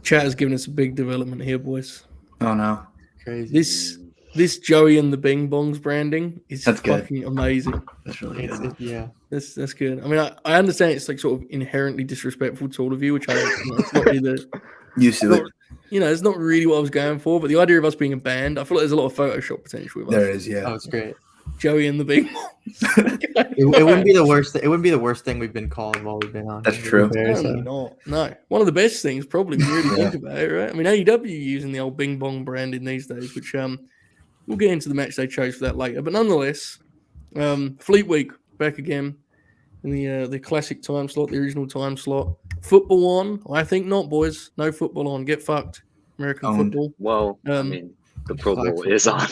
Chat has given us a big development here, boys. Oh no, Crazy. This Joey and the Bing Bongs branding is That's good. fucking amazing. that's really good. Yeah. That's good. I mean, I understand it's like sort of inherently disrespectful to all of you, which I don't. It's not really the. Used to it. It's not really what I was going for. But the idea of us being a band, I feel like there's a lot of Photoshop potential with There us. is, yeah. Oh, it's great. Joey and the Bing Bongs. It wouldn't be the worst. It wouldn't be the worst thing we've been called while we've been on. That's true. Certainly not. No, one of the best things probably when you really think about it, right? I mean, AEW using the old Bing Bong branding these days, which we'll get into the match they chose for that later. But nonetheless, Fleet Week back again in the classic time slot, the original time slot. Football on? I think not, boys. No football on. Get fucked. American football. Well, I mean, the Pro Bowl is on.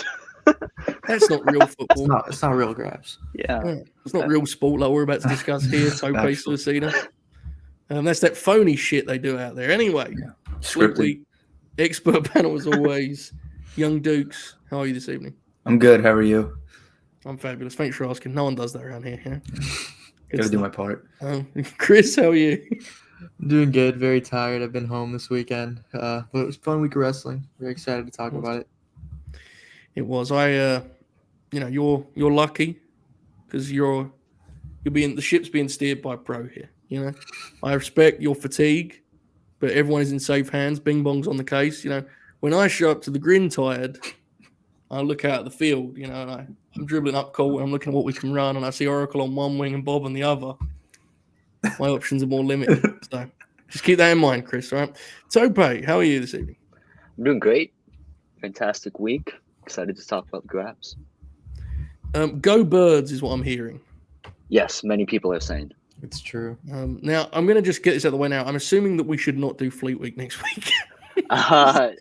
That's not real football. It's not real grabs. Yeah. It's not real sport like we're about to discuss here. Tope Suicida. That's that phony shit they do out there. Anyway, Fleet Week. Expert panel as always. Young Dukes. How are you this evening? I'm good. How are you? I'm fabulous. Thanks for asking. No one does that around here. Gotta do my part. Chris, how are you? I'm doing good. Very tired. I've been home this weekend. But it was a fun week of wrestling. Very excited to talk about it. It was. You're lucky because the ship's being steered by a pro here. I respect your fatigue, but everyone is in safe hands. Bing Bong's on the case. When I show up to the Grin tired, I look out at the field. And I'm dribbling up court and I'm looking at what we can run, and I see Oracle on one wing and Bob on the other. My options are more limited. So just keep that in mind, Chris. All right. Tope, how are you this evening? I'm doing great. Fantastic week. Excited to talk about the grabs. Go Birds is what I'm hearing. Yes, many people are saying. It's true. Now, I'm going to just get this out of the way now. I'm assuming that we should not do Fleet Week next week. I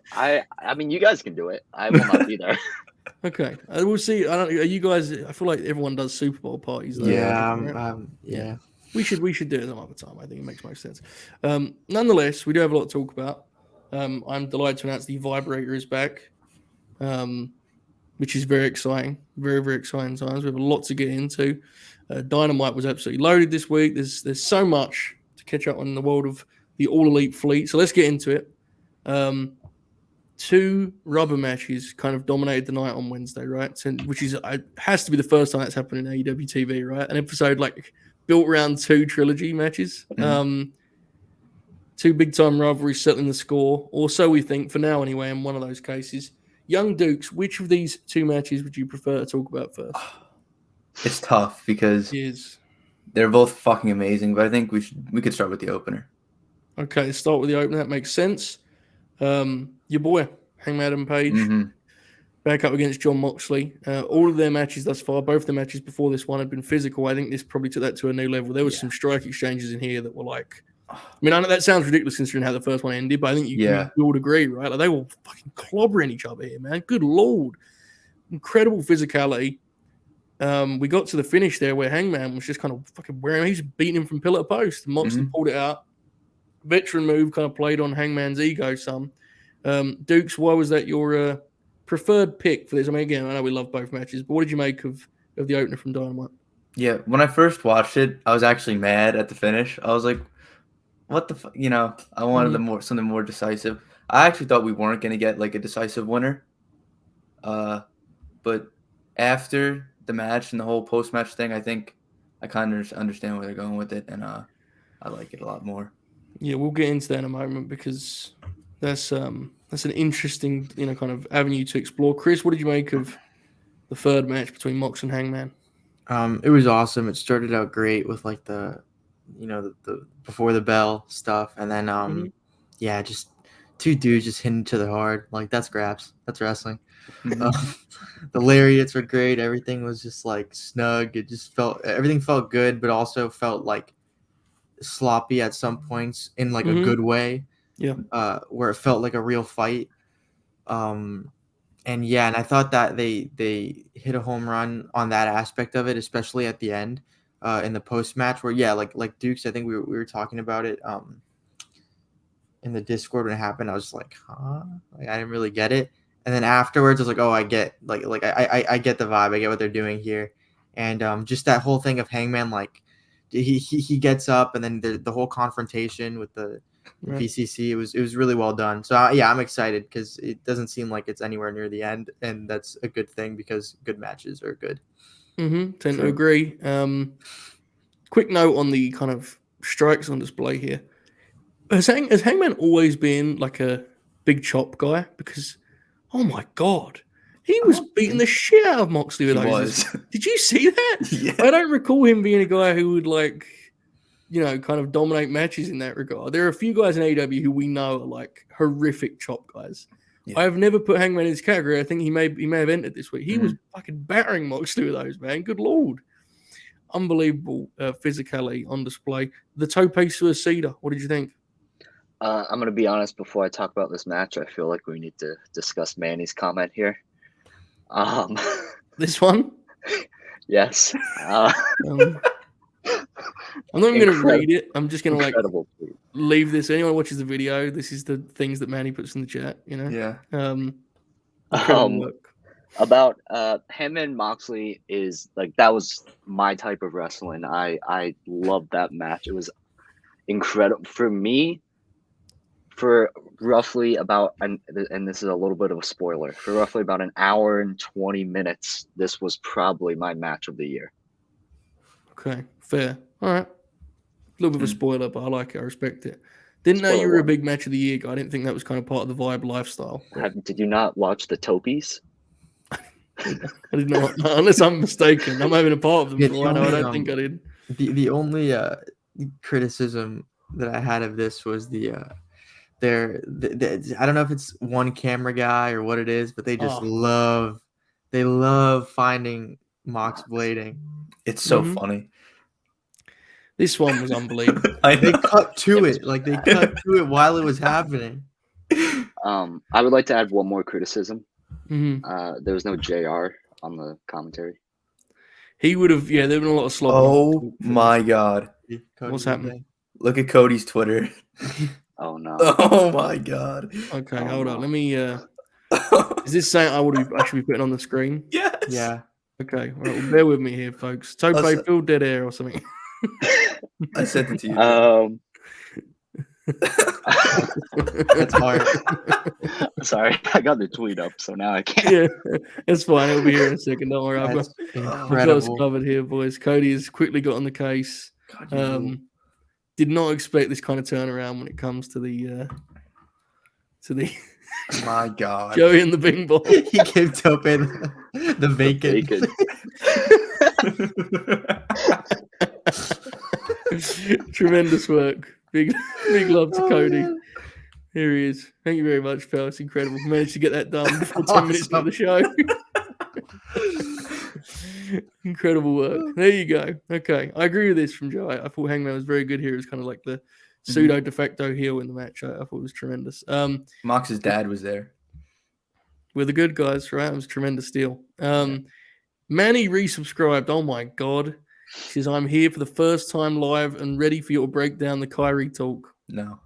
mean, you guys can do it. I will not be there. Okay. We'll see. Are you guys... I feel like everyone does Super Bowl parties. Though, Yeah. We should do it some other time. I think it makes most sense. Nonetheless, we do have a lot to talk about. I'm delighted to announce the Vibrator is back, which is very exciting. Very, very exciting times. We have a lot to get into. Dynamite was absolutely loaded this week. There's so much to catch up on in the world of the All Elite fleet. So let's get into it. 2 rubber matches kind of dominated the night on Wednesday, right? So, which has to be the first time that's happened in AEW TV, right? An episode built around 2 trilogy matches. Mm-hmm. 2 big time rivalries settling the score, or so we think for now anyway. In one of those cases, Young Dukes. Which of these 2 matches would you prefer to talk about first? It's tough because they're both fucking amazing, but I think we could start with the opener. Okay, let's start with the opener. That makes sense. Your boy, Hangman Adam Page, back up against Jon Moxley. All of their matches thus far, both the matches before this one had been physical. I think this probably took that to a new level. There was some strike exchanges in here that were I know that sounds ridiculous considering how the first one ended, but I think you would agree, right? They were fucking clobbering each other here, man. Good Lord. Incredible physicality. We got to the finish there where Hangman was just kind of fucking wearing him. He was beating him from pillar to post. Moxley pulled it out. Veteran move kind of played on Hangman's ego some. Dukes, why was that your preferred pick for this? I mean, again, I know we love both matches, but what did you make of the opener from Dynamite? Yeah, when I first watched it, I was actually mad at the finish. I was like, what the fuck? I wanted something more decisive. I actually thought we weren't going to get a decisive winner. But after the match and the whole post-match thing, I think I kind of understand where they're going with it, and I like it a lot more. Yeah, we'll get into that in a moment because that's an interesting, kind of avenue to explore. Chris, what did you make of the third match between Mox and Hangman? It was awesome. It started out great with the before the bell stuff, and then just 2 dudes just hitting each other hard. That's grabs. That's wrestling. The lariats were great. Everything was just snug. It just everything felt good, but also felt sloppy at some points in a good way. Yeah. Where it felt like a real fight. And I thought that they hit a home run on that aspect of it, especially at the end, in the post match where like Dukes, I think we were talking about it in the Discord when it happened. I was like, huh? I didn't really get it. And then afterwards I was like, oh, I get I get the vibe. I get what they're doing here. And just that whole thing of Hangman, he gets up and then the whole confrontation with the Right. BCC. It was really well done. So I'm excited because it doesn't seem like it's anywhere near the end, and that's a good thing because good matches are good. Tend to True. agree. Quick note on the kind of strikes on display here. Has Hangman always been like a big chop guy? Because, oh my god, he was beating the shit out of Moxley with He those. was. Did you see that? Yeah. I don't recall him being a guy who would kind of dominate matches in that regard. There are a few guys in AEW who we know are like horrific chop guys. Yeah. I have never put Hangman in his category. I think he may have entered this week. He was Mm-hmm. fucking battering Moxley with those, man. Good lord. Unbelievable physicality on display. The Tope Suicida, what did you think? I'm going to be honest, before I talk about this match, I feel like we need to discuss Manny's comment here. This one? Yes. I'm not even going to read it. I'm just going to incredible tweet. leave this. Anyone watches the video, this is the things that Manny puts in the chat, you know? Yeah. Incredible work. About him and Moxley is like, that was my type of wrestling. I loved that match. It was incredible for me. For roughly about, and this is a little bit of a spoiler, for roughly about an hour and 20 minutes, this was probably my match of the year. Okay, fair. All right. A little bit of a spoiler, but I like it. I respect it. Didn't know Spoiler you were a one. big match of the year guy. I didn't think that was kind of part of the vibe lifestyle. Did you not watch the Topes? I did not, unless I'm mistaken. I'm having a part of them. Yeah, For I don't think I did. The only criticism that I had of this was I don't know if it's one camera guy or what it is, but they just love finding Mox blading. It's so funny. This one was unbelievable. They cut to it. Like they cut to it while it was happening. I would like to add one more criticism. Mm-hmm. There was no JR on the commentary. He would have, there would have been a lot of slop. Oh my god. What's happening? Look at Cody's Twitter. Oh no. Oh my god. Okay, hold on. Let me is this saying I should be putting on the screen? Yes. Yeah. Okay. All right, well, bear with me here, folks. Tope filled dead air or something. I sent it to you. That's hard. Sorry, I got the tweet up, so now I can't. Yeah, it's fine. It'll be here in a second. Don't worry. I've got us covered here, boys. Cody has quickly got on the case. Did not expect this kind of turnaround when it comes to the my god. Joey and the Bing Ball. He gave Tope the vacant. Tremendous work. Big love to Cody. Here he is. Thank you very much, pal. It's incredible. We managed to get that done before 10 minutes into the show. Incredible work. There you go. Okay. I agree with this from Joe. I thought Hangman was very good here. It was kind of like the pseudo de facto heel in the match. I thought it was tremendous. Mox's dad was there. We're the good guys, right? It was a tremendous deal. Manny resubscribed. Oh my God. He says, I'm here for the first time live and ready for you to break down the Kyrie talk. No.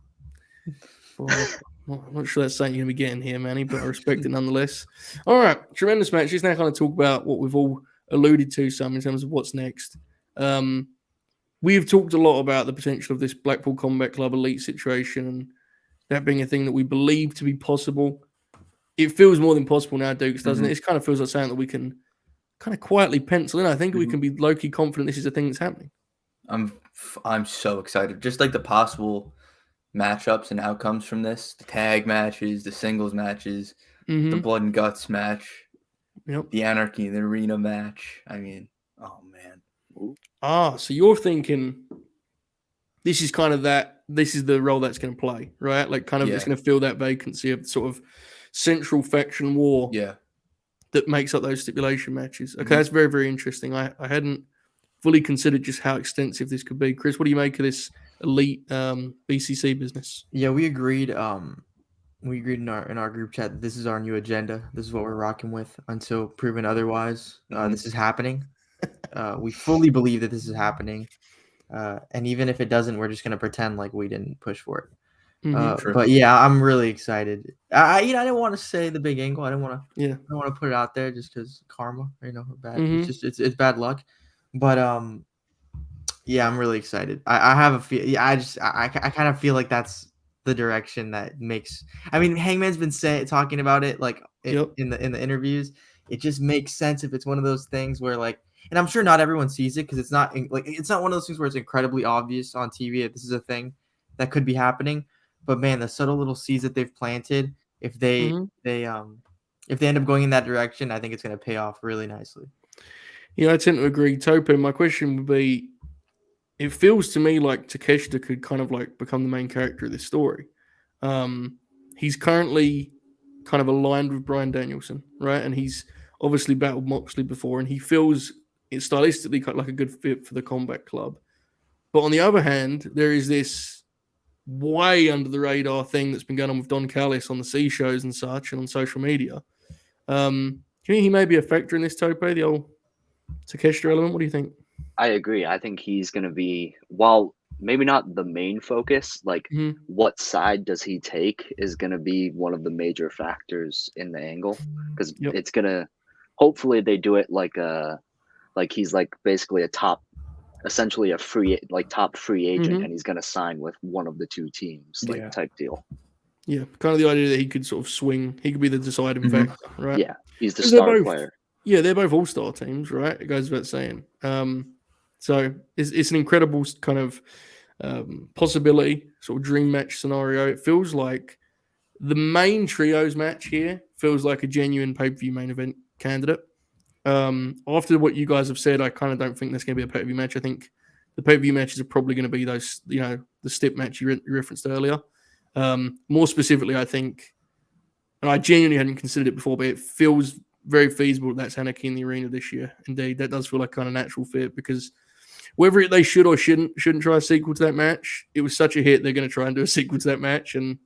Well, I'm not sure that's something you're going to be getting here, Manny, but I respect it nonetheless. All right. Tremendous match. Let's now kind of talk about what we've all alluded to some in terms of what's next. We've talked a lot about the potential of this Blackpool Combat Club elite situation and that being a thing that we believe to be possible. It feels more than possible now, Dukes, doesn't it? It kind of feels like something that we can kind of quietly pencil in. I think we can be low-key confident this is a thing that's happening. I'm so excited. Just like the possible matchups and outcomes from this, the tag matches, the singles matches, the blood and guts match, the Anarchy in the Arena match. I mean, oh man. So you're thinking this is kind of this is the role that's going to play, right? Like kind of it's going to fill that vacancy of sort of central faction war that makes up those stipulation matches. Okay, that's very, very interesting. I hadn't fully considered just how extensive this could be. Chris, what do you make of this elite BCC business? Yeah, we agreed. We agreed in our group chat that this is our new agenda. This is what we're rocking with until proven otherwise. This is happening. We fully believe that this is happening. And even if it doesn't, we're just gonna pretend like we didn't push for it. But yeah, I'm really excited. I didn't want to say the big angle. I don't want to put it out there just because karma, bad. It's just it's bad luck. But yeah, I'm really excited. I have a feel. Yeah, I kind of feel like that's the direction that makes. I mean, Hangman's been talking about it like in the interviews. It just makes sense if it's one of those things where like, and I'm sure not everyone sees it because it's not one of those things where it's incredibly obvious on TV that this is a thing that could be happening. But man, the subtle little seeds that they've planted, if they end up going in that direction, I think it's going to pay off really nicely. Yeah, I tend to agree. Tope, my question would be, it feels to me like Takeshita could kind of like become the main character of this story. He's currently kind of aligned with Bryan Danielson, right? And he's obviously battled Moxley before, and he feels it's stylistically like a good fit for the Combat Club. But on the other hand, there is this way under the radar thing that's been going on with Don Callis on the C shows and such and on social media. Do you think he may be a factor in this, Tope, the old Takeshita element? What do you think? I agree. I think he's going to be, while maybe not the main focus, like what side does he take is going to be one of the major factors in the angle, because it's going to, hopefully they do it like he's like basically a top, essentially a top free agent, and he's going to sign with one of the two teams, type deal. Yeah, kind of the idea that he could sort of swing. He could be the deciding factor, right? Yeah, he's the star player. Yeah, they're both all-star teams, right? It goes without saying. So it's an incredible kind of possibility, sort of dream match scenario. It feels like the main trios match here feels like a genuine pay-per-view main event candidate. After what you guys have said, I kind of don't think that's going to be a pay-per-view match. I think the pay-per-view matches are probably going to be those, the stip match you referenced earlier. More specifically, I think, and I genuinely hadn't considered it before, but it feels very feasible that's Anarchy in the Arena this year. Indeed, that does feel like kind of natural fit, because whether they should or shouldn't try a sequel to that match, it was such a hit, they're going to try and do a sequel to that match, and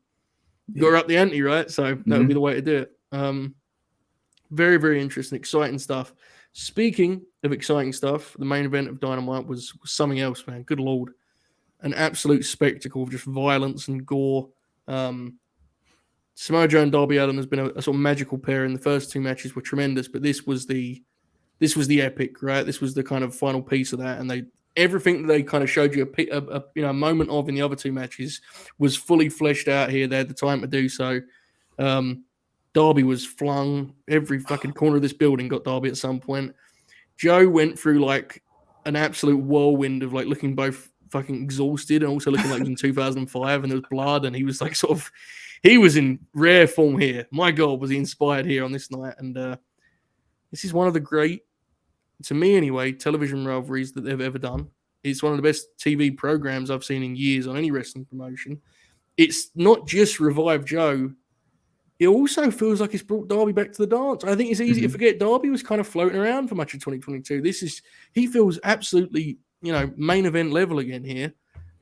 you got to up the ante, right? So that would be the way to do it. Very, very interesting, exciting stuff. Speaking of exciting stuff, the main event of Dynamite was something else, man. Good Lord. An absolute spectacle of just violence and gore. Samoa Joe and Darby Allin has been a sort of magical pair, and the first two matches were tremendous, but this was the epic, right? This was the kind of final piece of that, and everything that they kind of showed you a moment of in the other two matches was fully fleshed out here. They had the time to do so. Darby was flung every fucking corner of this building, got Darby at some point. Joe went through like an absolute whirlwind of like looking both fucking exhausted and also looking like in 2005, and there was blood, and he was like he was in rare form here. My God, was he inspired here on this night. And this is one of the great, to me anyway, television rivalries that they've ever done. It's one of the best TV programs I've seen in years on any wrestling promotion. It's not just revived Joe. It also feels like it's brought Darby back to the dance. I think it's easy to forget Darby was kind of floating around for much of 2022. He feels absolutely, main event level again here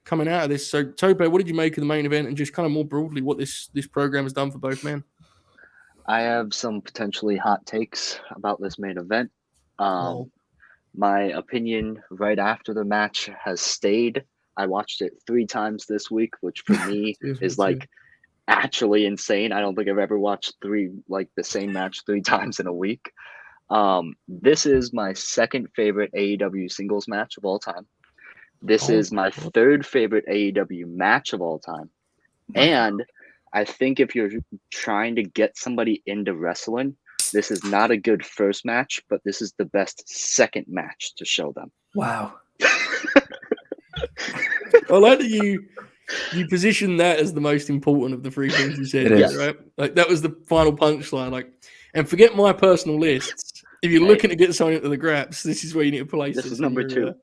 coming out of this. So, Tope, what did you make of the main event, and just kind of more broadly what this program has done for both men? I have some potentially hot takes about this main event. My opinion right after the match has stayed. I watched it 3 times this week, which for me is like actually insane. I don't think I've ever watched the same match 3 times in a week. This is my second favorite AEW singles match of all time. This is my third favorite AEW match of all time. And I think if you're trying to get somebody into wrestling, this is not a good first match, but this is the best second match to show them. Wow. I like that you position that as the most important of the 3 things you said, right? Like that was the final punchline. Like, and forget my personal lists. If you're looking to get someone into the graps, this is where you need to place this. This is number 2.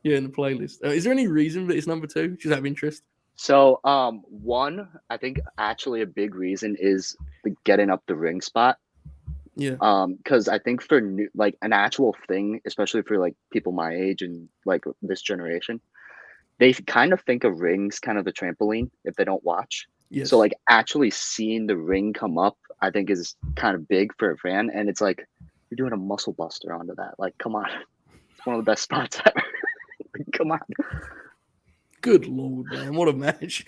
In the playlist. Is there any reason that it's number 2? Just out of interest. So, one, I think actually a big reason is the getting up the ring spot. Yeah. Because I think for an actual thing, especially for like people my age and like this generation, they kind of think of rings kind of the trampoline if they don't watch. Yes. So like actually seeing the ring come up, I think is kind of big for a fan, and it's like you're doing a muscle buster onto that. Like, come on, it's one of the best spots ever. Come on. Good Lord, man, what a match!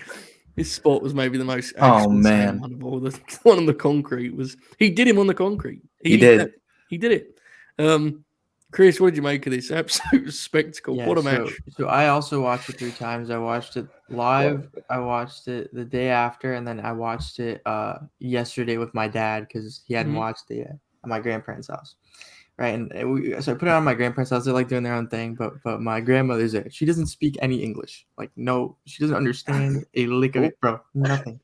This spot was maybe the most. Man, one of all. The one on the concrete was. He did him on the concrete. He did it. Chris, what did you make of this absolute spectacle? Yeah, What a match! So I also watched it 3 times. I watched it live. I watched it the day after, and then I watched it yesterday with my dad because he hadn't watched it yet at my grandparents' house. Right, so I put it on my grandparents' house. They're like doing their own thing, but my grandmother's there. She doesn't speak any English. Like, no, she doesn't understand a lick of it, bro. Nothing.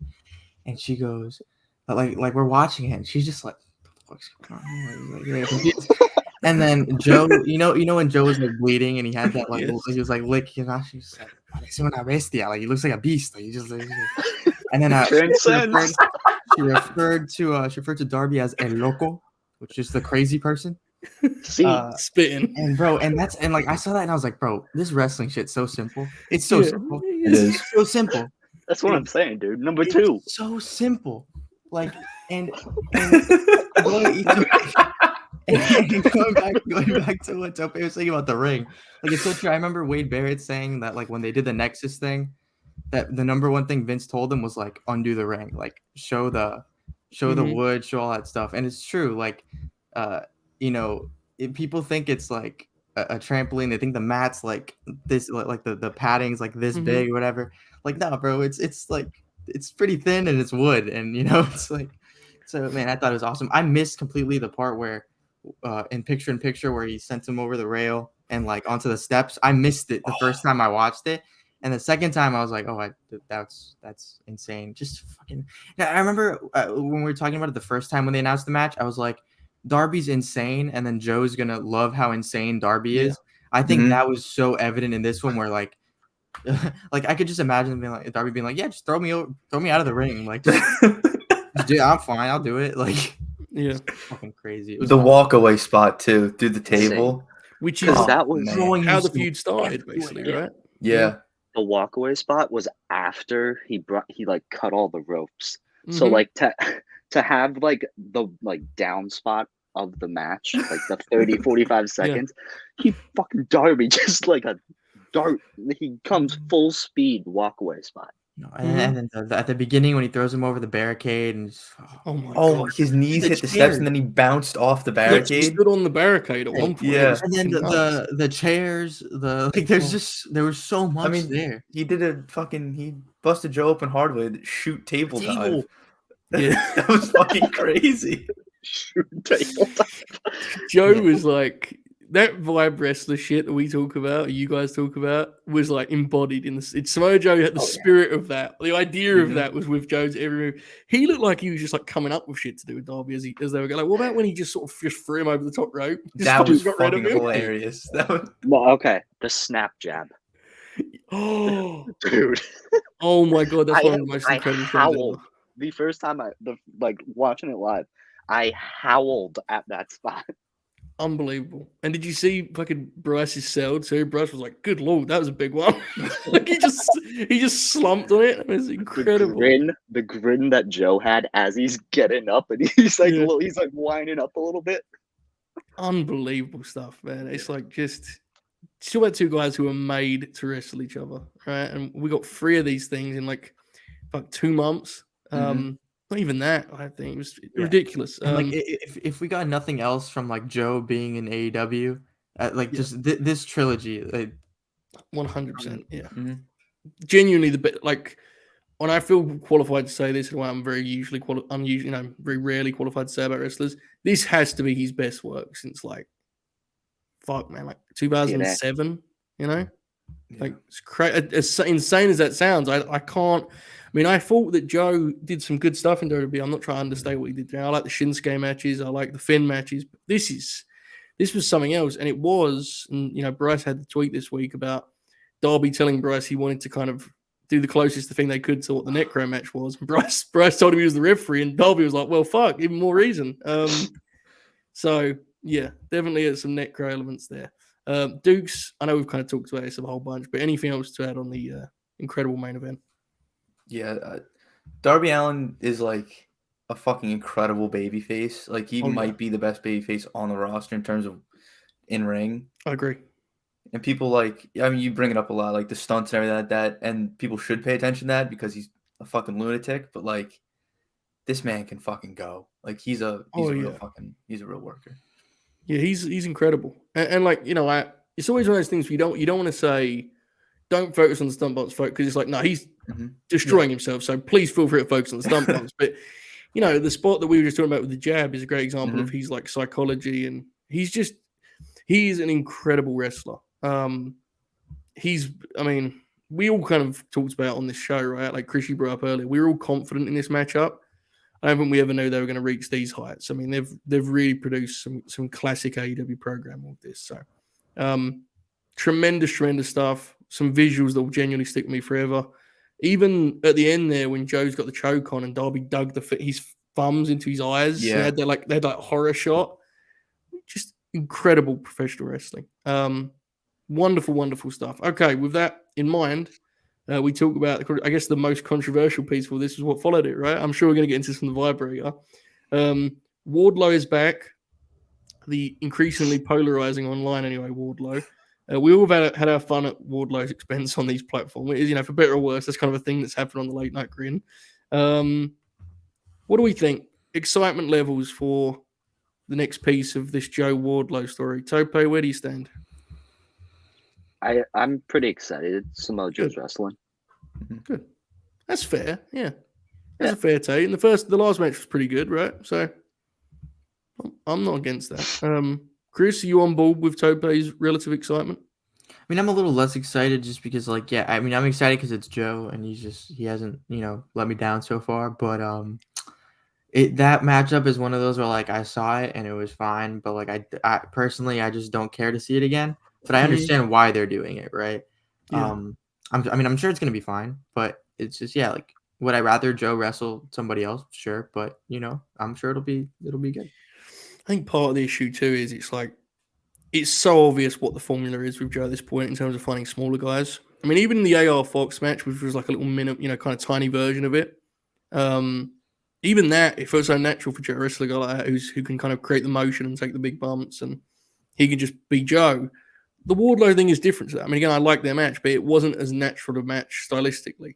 And she goes, like we're watching it, and she's just like, what the fuck's going on here? And then Joe, you know when Joe was like bleeding, and he had that like he was like licking his mouth. She was like, "Parece una bestia." Like he looks like a beast. Like he just. And then she referred to Darby as El Loco, which is the crazy person. Spitting. And bro, and like I saw that and I was like, bro, this wrestling shit's so simple. It's so simple. It is. It's so simple. That's what I'm saying, dude. Number 2. So simple. Like and going back to what Tope was saying about the ring. Like it's so true. I remember Wade Barrett saying that like when they did the Nexus thing, that the number one thing Vince told them was like undo the ring, like show the wood, show all that stuff. And it's true. Like people think it's like a trampoline. They think the mat's like this, like the padding's like this big or whatever. Like, no, bro, it's like it's pretty thin and it's wood, and it's like. So man, I thought it was awesome. I missed completely the part where, in picture where he sent him over the rail and like onto the steps. I missed it the first time I watched it, and the second time I was like, oh, that's insane. Just fucking. Now, I remember when we were talking about it the first time when they announced the match, I was like, Darby's insane, and then Joe's gonna love how insane Darby is. I think that was so evident in this one where like I could just imagine Darby being like, yeah, just throw me out of the ring, like. Dude, I'm fine. I'll do it. Like, yeah, fucking crazy. It was the walkaway spot too, through the table, which is that was how the feud started, basically, right? Yeah. The walkaway spot was after he like cut all the ropes. So like to have like the like down spot of the match, like the 30-45 seconds, he fucking Darby just like a dart. He comes full speed walkaway spot. And then at the beginning when he throws him over the barricade and God. His knees hit the steps and then he bounced off the barricade. He stood on the barricade at one point. Yeah, and then the chairs, there was so much there. He did he busted Joe open hard way to shoot table dive. Yeah, that was fucking crazy. Shoot table dive. Joe was like. That vibe wrestler shit that we talk about, you guys talk about, was like embodied in this. It's Samoa Joe had the spirit of that. The idea of that was with Joe's every move. He looked like he was just like coming up with shit to do with Darby as they were going. Like, what about when he just sort of just threw him over the top rope? That was fucking hilarious. That was okay. The snap jab. Oh, dude. Oh my god, that's one of the most incredible things ever. The first time watching it live, I howled at that spot. Unbelievable. And did you see fucking Bryce's cell too? Bryce was like, good lord, that was a big one. Like he just slumped on it. It was incredible. The grin that Joe had as he's getting up and he's like he's like winding up a little bit. Unbelievable stuff, man. It's like just still had two guys who are made to wrestle each other, right? And we got 3 of these things in like 2 months. Not even that. I think it was ridiculous. And like if we got nothing else from like Joe being in AEW, just this trilogy, 100%. Yeah, genuinely the bit. Like when I feel qualified to say this, and I'm very rarely qualified to say about wrestlers. This has to be his best work since like 2007. Like it's crazy. As insane as that sounds, I can't. I mean, I thought that Joe did some good stuff in WWE. I'm not trying to understate what he did there. I like the Shinsuke matches. I like the Finn matches. But this was something else. And it was, and, Bryce had the tweet this week about Darby telling Bryce he wanted to kind of do the closest thing they could to what the Necro match was. And Bryce told him he was the referee, and Darby was like, well, fuck, even more reason. So, yeah, definitely some Necro elements there. Dukes, I know we've kind of talked about this a whole bunch, but anything else to add on the incredible main event? Yeah, Darby Allin is like a fucking incredible babyface. Like he might be the best babyface on the roster in terms of in ring. I agree. And people you bring it up a lot, like the stunts and everything like that, and people should pay attention to that because he's a fucking lunatic. But like, this man can fucking go. Like he's a real worker. Yeah, he's incredible. And like, it's always one of those things where you don't want to say, don't focus on the stunt box, folks, because it's like, no, he's destroying himself. So please feel free to focus on the stunt box. But, the spot that we were just talking about with the jab is a great example of his like psychology, and he's an incredible wrestler. We all kind of talked about on this show, right? Like Chrissy brought up earlier, we were all confident in this matchup. I don't think we ever knew they were going to reach these heights. I mean, they've really produced some classic AEW programming with this. So, tremendous stuff. Some visuals that will genuinely stick with me forever. Even at the end there, when Joe's got the choke on and Darby dug his thumbs into his eyes, they had that horror shot. Just incredible professional wrestling. Wonderful stuff. Okay, with that in mind, we talk about, I guess, the most controversial piece for this is what followed it, right? I'm sure we're going to get into this from the vibrator. Wardlow is back. The increasingly polarizing online, anyway, Wardlow. We all had our fun at Wardlow's expense on these platforms. It is, for better or worse, that's kind of a thing that's happened on the Late Night Grin. What do we think? Excitement levels for the next piece of this Joe Wardlow story. Tope, where do you stand? I'm pretty excited. Samoa Joe's wrestling. Good. That's fair. Yeah. That's a fair take. And the last match was pretty good, right? So I'm not against that. Chris, are you on board with Tope's relative excitement? I mean, I'm a little less excited just because, I'm excited because it's Joe and he hasn't, let me down so far. But that matchup is one of those where I saw it and it was fine, but I personally I just don't care to see it again. But I understand why they're doing it, right? Yeah. I'm sure it's gonna be fine, but it's just would I rather Joe wrestle somebody else? Sure, but I'm sure it'll be good. I think part of the issue too is it's so obvious what the formula is with Joe at this point in terms of finding smaller guys. I mean, even in the AR Fox match, which was like a little minute, kind of tiny version of it. Even that, it feels so natural for Joe to wrestle a guy like that who can kind of create the motion and take the big bumps, and he can just be Joe. The Wardlow thing is different to that. I mean, again, I like their match, but it wasn't as natural a match stylistically.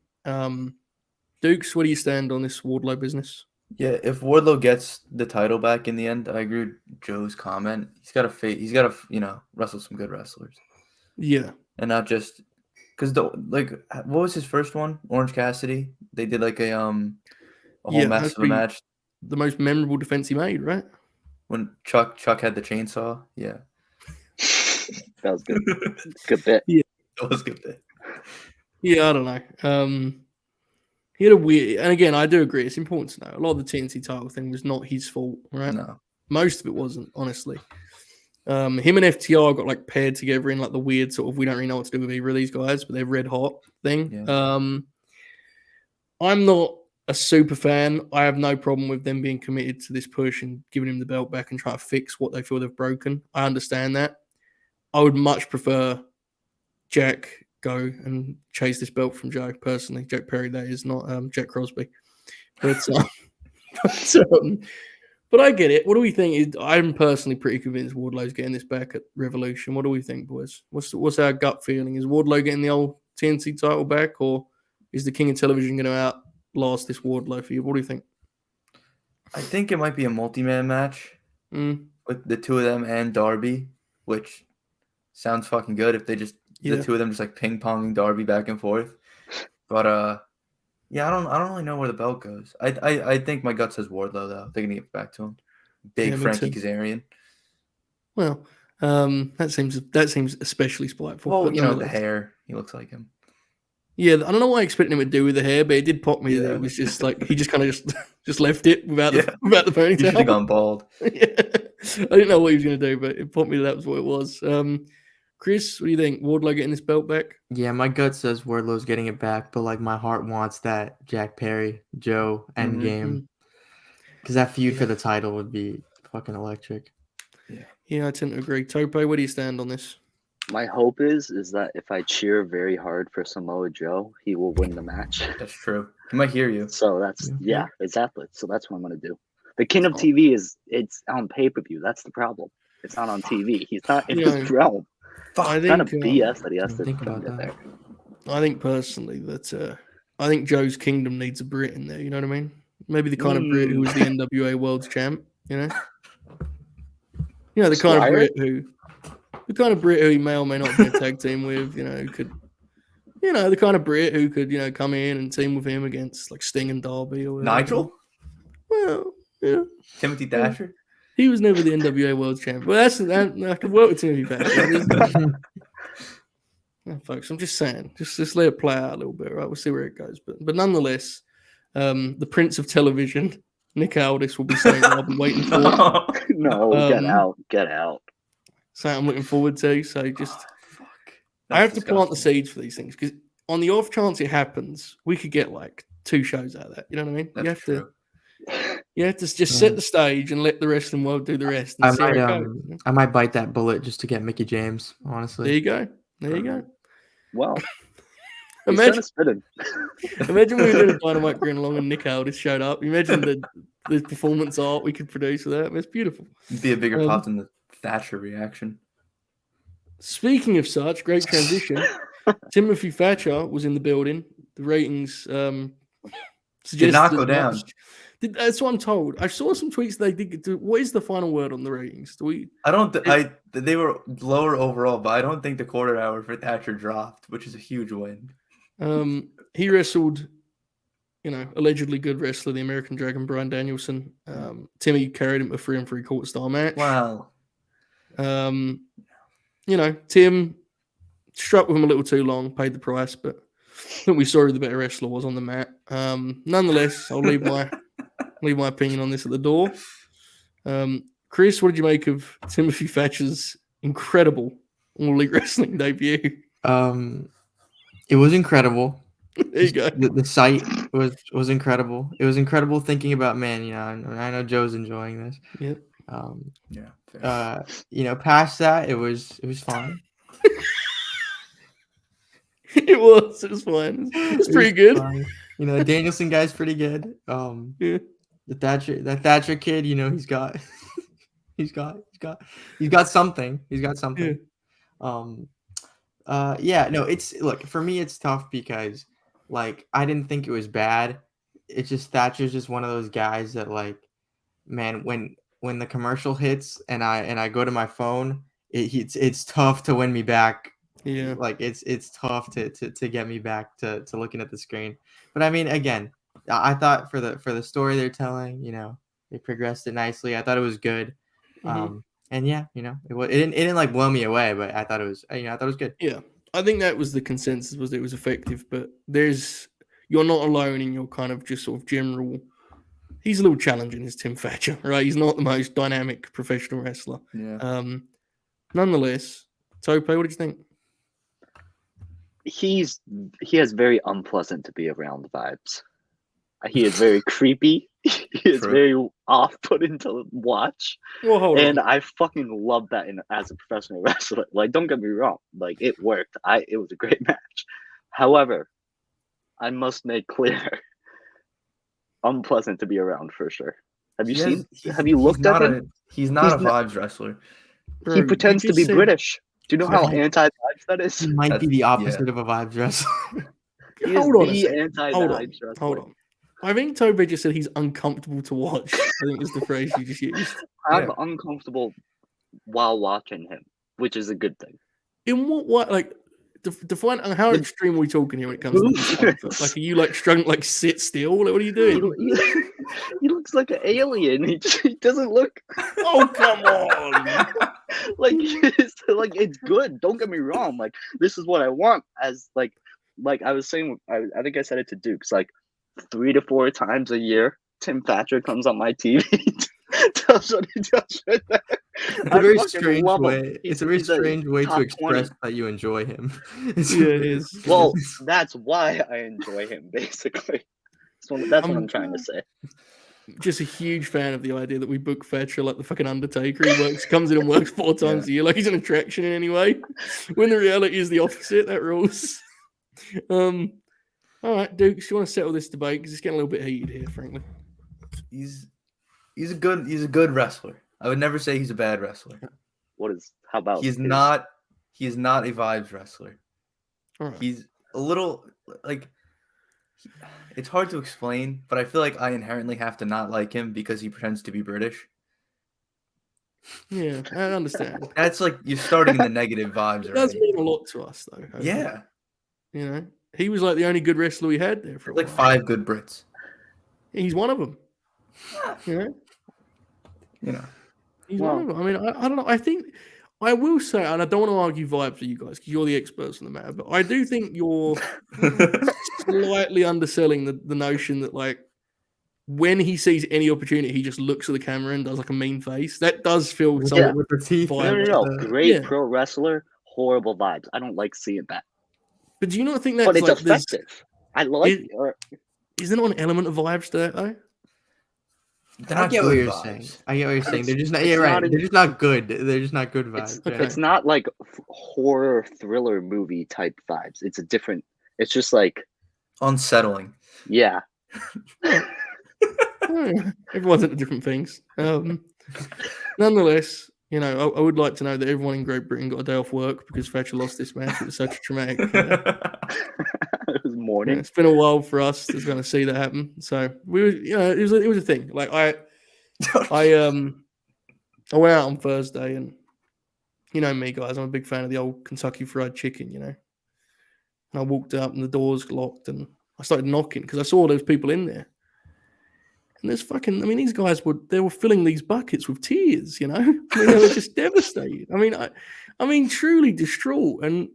Dukes, where do you stand on this Wardlow business? Yeah, if Wardlow gets the title back in the end, I agree with Joe's comment. He's got to wrestle some good wrestlers. Yeah, and not just because what was his first one? Orange Cassidy. They did a whole mess of a match. The most memorable defense he made, right? When Chuck had the chainsaw. Yeah, that was good. Good bit. Yeah, that was a good bit. Yeah, I don't know. He had a weird, and again, I do agree. It's important to know a lot of the TNT title thing was not his fault, right? No, most of it wasn't, honestly. Him and FTR got paired together in the weird sort of we don't really know what to do with either of these guys, but they're red hot thing. Yeah. I'm not a super fan. I have no problem with them being committed to this push and giving him the belt back and trying to fix what they feel they've broken. I understand that. I would much prefer Jack go and chase this belt from Joe, personally. Jack Perry, that is, not Jack Crosby. But I get it. What do we think? I'm personally pretty convinced Wardlow's getting this back at Revolution. What do we think, boys? What's our gut feeling? Is Wardlow getting the old TNT title back, or is the King of Television going to outlast this Wardlow for you? What do you think? I think it might be a multi-man match with the two of them and Darby, which sounds fucking good if they just the two of them just ping-ponging Darby back and forth. But I don't really know where the belt goes. I think my gut says Wardlow, though. They're gonna get back to him. Big Frankie Kazarian. Well, that seems especially spiteful. Well, the hair. He looks like him. Yeah, I don't know what I expected him to do with the hair, but it did pop me that it was just he just kind of just left it without the ponytail. He should have gone bald. Yeah. I didn't know what he was going to do, but it popped me that was what it was. Chris, what do you think? Wardlow getting this belt back? Yeah, my gut says Wardlow's getting it back, but my heart wants that Jack Perry, Joe endgame. Because that feud for the title would be fucking electric. Yeah, I tend to agree. Tope, where do you stand on this? My hope is that if I cheer very hard for Samoa Joe, he will win the match. That's true. He might hear you. So that's exactly. So that's what I'm gonna do. The King of TV it's on pay-per-view. That's the problem. It's not on TV. He's not in his realm. I think kind of BS that he has to think about that. There. I think personally that I think Joe's Kingdom needs a Brit in there. You know what I mean? Maybe the kind of Brit who was the NWA World's Champ. You know. You know, the kind Squire? of Brit who he may or may not be a tag team with. You know, who could. You know, the kind of Brit who could, come in and team with him against like Sting and Darby or whatever. Nigel? Well, yeah. Timothy Thatcher? He was never the NWA World Champion. Well, I could work with Timothy Thatcher. Folks, I'm just saying, just let it play out a little bit, right? We'll see where it goes. But nonetheless, the Prince of Television, Nick Aldis, will be saying I'll be waiting for. No, get out. So I'm looking forward to. So just. That's I have to disgusting. plant the seeds for these things because on the off chance it happens, we could get like 2 shows out of that. You know what I mean? That's true. You have to just set the stage and let the wrestling world do the rest. And see how it goes. I might bite that bullet just to get Mickey James. Honestly, There you go. Well, Imagine we we were doing a Dynamite Green Along and Nick Aldis showed up. Imagine the performance art we could produce with that. It's beautiful. It'd be a bigger pop than the Thatcher reaction. Speaking of such, great transition. Timothy Thatcher was in the building. The ratings Did not go down. That's what I'm told. I saw some tweets they did. What is the final word on the ratings? They were lower overall, but I don't think the quarter hour for Thatcher dropped, which is a huge win. He wrestled, allegedly good wrestler, the American Dragon, Bryan Danielson. Timmy carried him a 3 3/4 star match. Wow. Tim struck with him a little too long, paid the price, but I think we saw who the better wrestler was on the mat. Nonetheless, I'll leave my opinion on this at the door. Chris, what did you make of Timothy Thatcher's incredible All Elite Wrestling debut? It was incredible. There you go. The sight was incredible. It was incredible thinking about, man, I know Joe's enjoying this. Yep. Past that, it was fine. It was fine. It's pretty good. Fine. The Danielson guy's pretty good. Yeah. The Thatcher kid, he's got he's got something. He's got something. Yeah. Look, for me it's tough because like I didn't think it was bad. It's just Thatcher's just one of those guys that like, man, when the commercial hits and I go to my phone, it's tough to win me back. Yeah. Like it's tough to get me back to looking at the screen. But I mean, again, I thought for the story they're telling, they progressed it nicely. I thought it was good. Mm-hmm. And yeah, it didn't like blow me away, but I thought it was good. Yeah. I think that was the consensus, was it was effective, but you're not alone in your kind of just sort of general. He's a little challenging, is Tim Thatcher, right? He's not the most dynamic professional wrestler. Yeah. Nonetheless, Tope, what did you think? He has very unpleasant to be around vibes. He is very creepy. He is very off-putting to watch. Well, and I fucking love that as a professional wrestler. Like, don't get me wrong. Like, it worked. It was a great match. However, I must make clear, unpleasant to be around for sure. Have you looked at him? He's not a vibes wrestler. He pretends to be British. Do you know how anti-vibes that is? He might be the opposite of a vibes wrestler. Hold on. Anti-vibes wrestler. Hold on. I think Tope just said he's uncomfortable to watch. I think is the phrase you just used. I'm uncomfortable while watching him, which is a good thing. In what like define how extreme are we talking here when it comes to discomfort? Like, are you like struggling, like sit still? Like, what are you doing? He looks like an alien. He doesn't look. Oh, come on! It's good. Don't get me wrong. Like, this is what I want. As like I was saying, I think I said it to Dukes. Like 3 to 4 times a year, Tim Thatcher comes on my TV. Tells what he does right there. It's a very strange way. It's a very strange way to express 20. That you enjoy him. Yeah, it is. Well, that's why I enjoy him, basically. That's what I'm trying to say. Just a huge fan of the idea that we book Thatcher like the fucking Undertaker. He comes in and works 4 times a year, like he's an attraction in any way. When the reality is the opposite. That rules. All right, Dukes, you want to settle this debate because it's getting a little bit heated here, frankly. He's a good wrestler. I would never say he's a bad wrestler. How about he is not a vibes wrestler. All right. He's a little like it's hard to explain, but I feel like I inherently have to not like him because he pretends to be British. Yeah, I understand. That's like you're starting in the negative vibes It does already. mean a lot to us, though. Yeah. You know, he was like the only good wrestler we had there for a Like while. 5 good Brits. He's one of them. You know. He's one of them. I mean, I don't know. I think I will say, and I don't want to argue vibes with you guys because you're the experts on the matter, but I do think you're slightly underselling the notion that like when he sees any opportunity, he just looks at the camera and does like a mean face. That does feel somewhat with the teeth. No. Great pro wrestler, horrible vibes. I don't like seeing that. But do you not think that's but it's like effective? I like it. Isn't there an element of vibes to that though? I get what you're saying. They're just not. Yeah, right. They're just not good. They're just not good vibes. It's not like horror thriller movie type vibes. It's a different. It's just like unsettling. Yeah. Everyone's into different things. Nonetheless, you know, I would like to know that everyone in Great Britain got a day off work because Thatcher lost this match. It was such a traumatic. It was morning. It's been a while for us to kind of see that happen. So we were, you know, it was a thing. Like I went out on Thursday, and you know me, guys, I'm a big fan of the old Kentucky Fried Chicken. You know, and I walked up and the doors locked, and I started knocking because I saw those people in there. And there's these guys they were filling these buckets with tears, you know. I mean, they were just devastated. I mean, truly distraught. And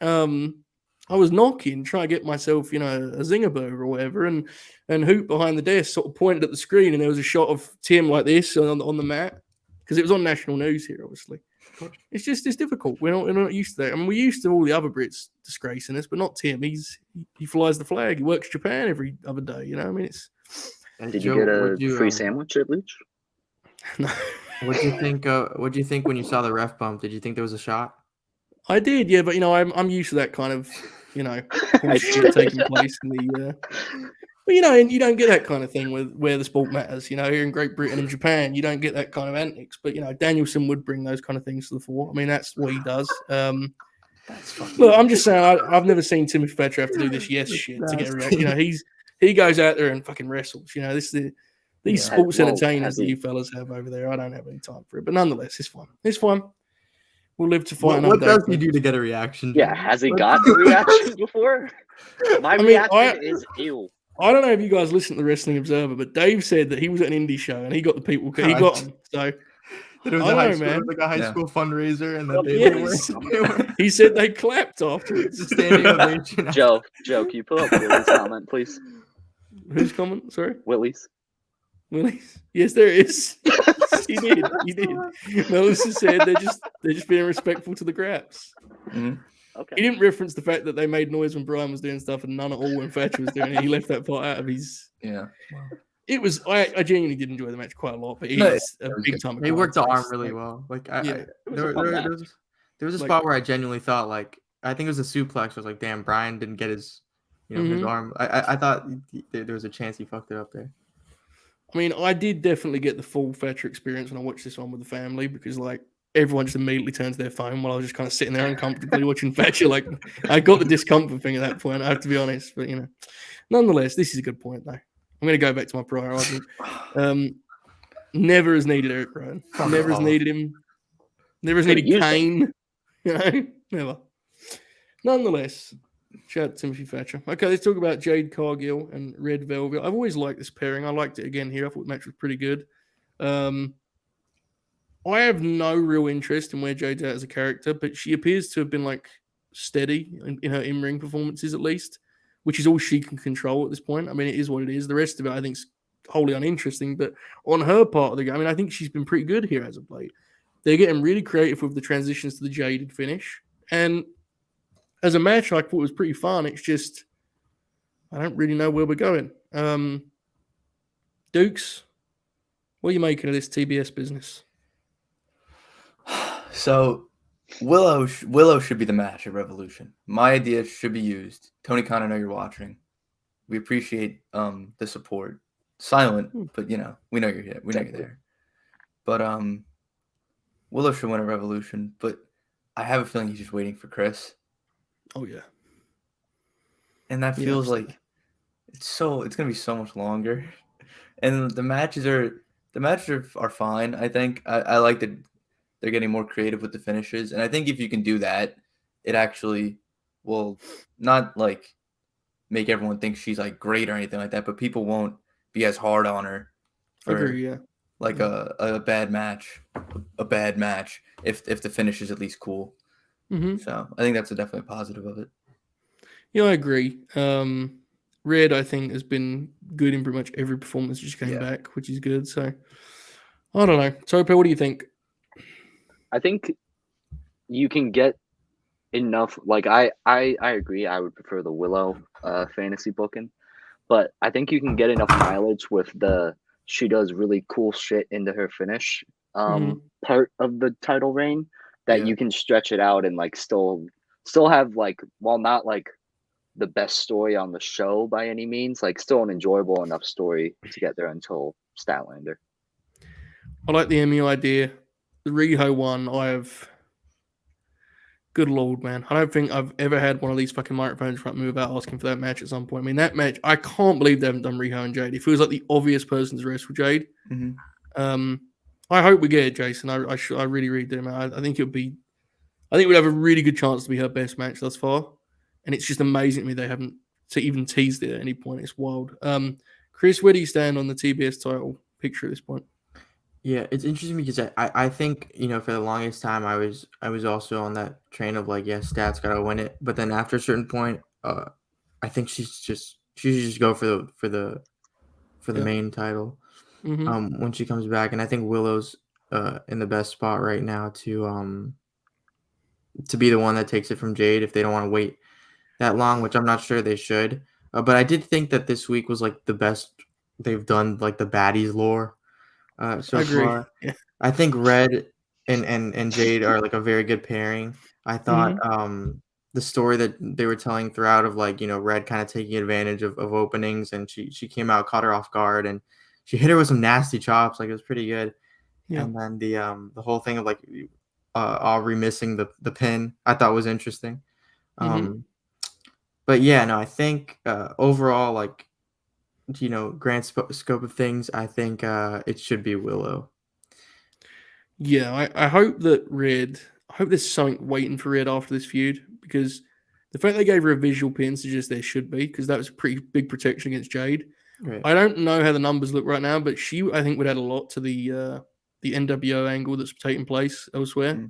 I was knocking, trying to get myself, you know, a zinger burger or whatever, and Hoop behind the desk sort of pointed at the screen, and there was a shot of Tim like this on the mat because it was on national news here, obviously. It's difficult. We're not used to that. I mean, we're used to all the other Brits disgracing us, but not Tim. He flies the flag. He works Japan every other day. You know, I mean, it's. Did you get a free sandwich at Leach? No. What do you think? What do you think when you saw the ref bump? Did you think there was a shot? I did, yeah, but you know, I'm used to that kind of, you know, shit taking place in the. But you know, and you don't get that kind of thing where the sport matters. You know, here in Great Britain and Japan, you don't get that kind of antics. But you know, Danielson would bring those kind of things to the fore. I mean, that's what he does. Look, I'm just saying, I've never seen Timothy Thatcher have to do this shit to get a reaction. You know, he goes out there and fucking wrestles. You know, these sports entertainers that you fellas have over there. I don't have any time for it, but nonetheless, it's fun. It's fun. We'll live to fight another day. What does he do to get a reaction? Yeah, has he got a reaction before? My reaction is ew. I don't know if you guys listen to the Wrestling Observer, but Dave said that he was at an indie show and he got the people. He got them. So it was like a high school fundraiser, and that they were. He said they clapped afterwards. Standing ovation. Joe, can you pull up Willie's comment, please? Whose comment? Sorry, Willie's. Yes, there is. He did. Melissa said they're just being respectful to the Graps. Mm-hmm. Okay. He didn't reference the fact that they made noise when Brian was doing stuff and none at all when Thatcher was doing it. He left that part out of his. Yeah. It was. I genuinely did enjoy the match quite a lot, but he's a big time. They worked the arm really well. Like there was a spot where I genuinely thought, like, I think it was a suplex. I was like, damn, Brian didn't get his, his arm. I thought there was a chance he fucked it up there. I mean, I did definitely get the full Thatcher experience when I watched this one with the family because, like, everyone just immediately turns their phone while I was just kind of sitting there uncomfortably watching Thatcher. Like, I got the discomfort thing at that point, I have to be honest. But, you know, nonetheless, this is a good point, though. I'm going to go back to my prior argument. Never has needed Eric Rowan. Never has needed him. Never has needed Kane. You know, never. Nonetheless, shout out to Timothy Thatcher. Okay, let's talk about Jade Cargill and Red Velvet. I've always liked this pairing. I liked it again here. I thought the match was pretty good. I have no real interest in where Jade's at as a character, but she appears to have been like steady in her in-ring performances at least, which is all she can control at this point. I mean, it is what it is. The rest of it, I think, is wholly uninteresting. But on her part of the game, I mean, I think she's been pretty good here as of late. They're getting really creative with the transitions to the Jaded finish. And as a match, I thought it was pretty fun. It's just, I don't really know where we're going. Dukes, what are you making of this TBS business? So, Willow should be the match at Revolution. My idea should be used. Tony Khan, I know you're watching. We appreciate the support. Silent, but we know you're here. We know you're there. But Willow should win at Revolution. But I have a feeling he's just waiting for Chris. Oh yeah. And that feels like it's gonna be so much longer. And the matches are fine. I think I like they're getting more creative with the finishes. And I think if you can do that, it actually will not like make everyone think she's like great or anything like that, but people won't be as hard on her for Agree, yeah. like a bad match if the finish is at least cool. So I think that's definitely a positive of it. Yeah, I agree. Red, I think, has been good in pretty much every performance she came back, which is good. So I don't know. Tope, what do you think? I think you can get enough. Like I agree. I would prefer the Willow fantasy booking, but I think you can get enough mileage with she does really cool shit into her finish part of the title reign that you can stretch it out and like still have like, while not like the best story on the show by any means, like still an enjoyable enough story to get there until Statlander. I like the Emmy idea. The Riho one, good Lord, man. I don't think I've ever had one of these fucking microphones front me without asking for that match at some point. I mean, that match, I can't believe they haven't done Riho and Jade. It feels like the obvious person to wrestle Jade. I hope we get it, Jason. I really, really do, man. I think we'd have a really good chance to be her best match thus far. And it's just amazing to me they haven't even teased it at any point. It's wild. Chris, where do you stand on the TBS title picture at this point? Yeah, it's interesting because I think, for the longest time I was also on that train of like, Stats gotta win it. But then after a certain point, I think she should just go for the main title when she comes back. And I think Willow's in the best spot right now to be the one that takes it from Jade if they don't want to wait that long, which I'm not sure they should. But I did think that this week was like the best they've done, like the baddies lore. So far, I think Red and Jade are like a very good pairing. I thought the story that they were telling throughout of like, Red kind of taking advantage of openings, and she came out, caught her off guard, and she hit her with some nasty chops. Like, it was pretty good. Yeah. And then the whole thing of like Aubrey missing the pin, I thought was interesting. But yeah, no, I think overall, like, grand scope of things, I think it should be Willow. Yeah, I hope that I hope there's something waiting for Red after this feud, because the fact they gave her a visual pin suggests there should be, because that was a pretty big protection against Jade. Right. I don't know how the numbers look right now, but she, I think, would add a lot to the NWO angle that's taking place elsewhere,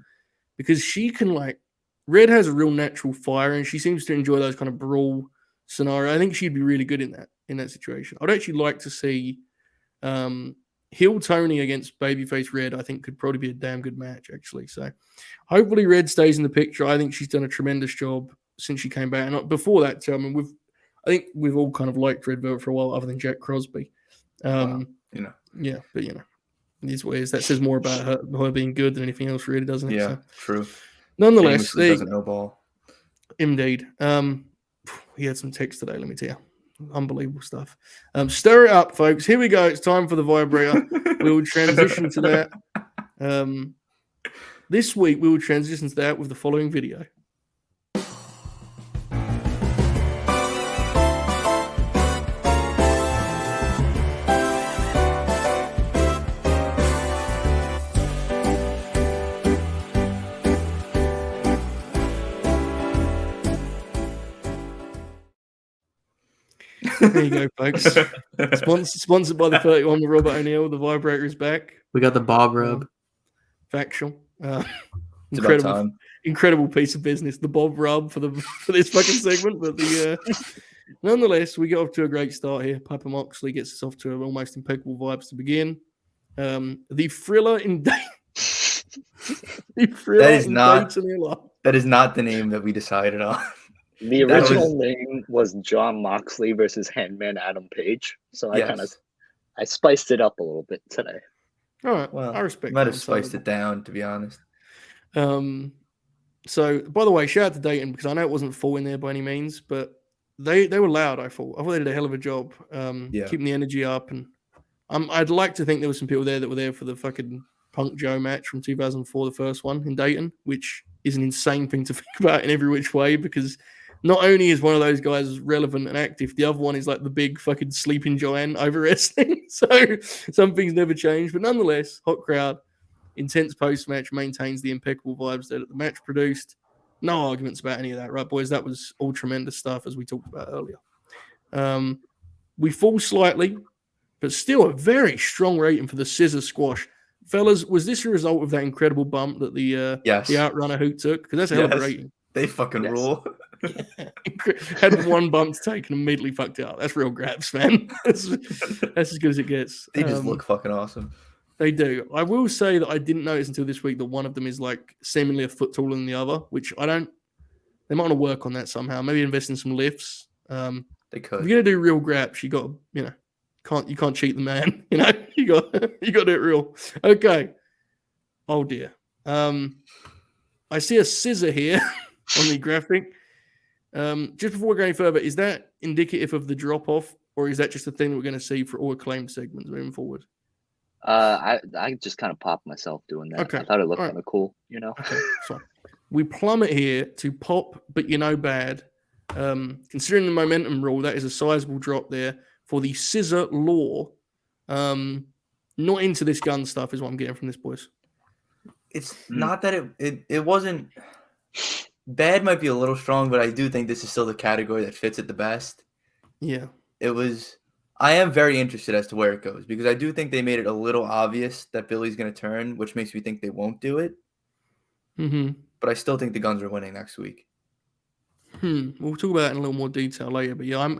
because she can, like, Red has a real natural fire, and she seems to enjoy those kind of brawl scenario. I think she'd be really good in that situation. I'd actually like to see heel Tony against babyface Red. I think could probably be a damn good match, actually. So hopefully Red stays in the picture. I think she's done a tremendous job since she came back. And before that, too, I mean, I think we've all kind of liked Red Velvet for a while, other than Jack Crosby. Yeah, but it is what it is. That says more about her being good than anything else, really, doesn't it? Yeah, true. Nonetheless, they doesn't know ball. Indeed. He had some text today, let me tell you. Unbelievable stuff. Stir it up, folks. Here we go. It's time for the vibrator. We will transition to that. This week, we will transition to that with the following video. There you go, folks. Sponsored by the 31 with Robert O'Neill. The vibrator is back. We got the Bob Rub. Factual. Incredible piece of business. The Bob Rub for this fucking segment. But nonetheless, we get off to a great start here. Papa Moxley gets us off to an almost impeccable vibes to begin. The thriller in That is not the name that we decided on. The original name was John Moxley versus Hangman Adam Page. So I spiced it up a little bit today. All right. Well, I respect. Might have spiced it down, to be honest. So, by the way, shout out to Dayton, because I know it wasn't full in there by any means, but they were loud. I thought they did a hell of a job keeping the energy up, and I'd like to think there were some people there that were there for the fucking Punk Joe match from 2004, the first one in Dayton, which is an insane thing to think about in every which way, because not only is one of those guys relevant and active, the other one is like the big fucking sleeping giant over wrestling. So some things never change, but nonetheless, hot crowd. Intense post-match maintains the impeccable vibes that the match produced. No arguments about any of that, right, boys? That was all tremendous stuff, as we talked about earlier. We fall slightly, but still a very strong rating for the scissor squash. Fellas, was this a result of that incredible bump that the outrunner hoot took? Because that's a hell of a rating. They fucking rule. Had one bump to take and immediately fucked it up. That's real grabs, man. That's as good as it gets. They just look fucking awesome. They do. I will say that I didn't notice until this week that one of them is like seemingly a foot taller than the other, which I don't. They might want to work on that somehow. Maybe invest in some lifts. They could. If you're gonna do real grabs, you got to, you can't cheat the man. You got to do it real. Okay. Oh dear. I see a scissor here on the graphic. Just before we go any further, is that indicative of the drop off, or is that just a thing we're going to see for all acclaimed segments moving forward? I just kind of popped myself doing that. Okay. I thought it looked kind of cool, Okay, so we plummet here to pop, but bad. Considering the momentum rule, that is a sizable drop there for the scissor law. Not into this gun stuff is what I'm getting from this, boys. It's not that it wasn't bad. Might be a little strong, but I do think this is still the category that fits it the best. Yeah, it was. I am very interested as to where it goes because I do think they made it a little obvious that Billy's going to turn, which makes me think they won't do it. Mm-hmm. But I still think the Guns are winning next week. We'll talk about that in a little more detail later. But yeah,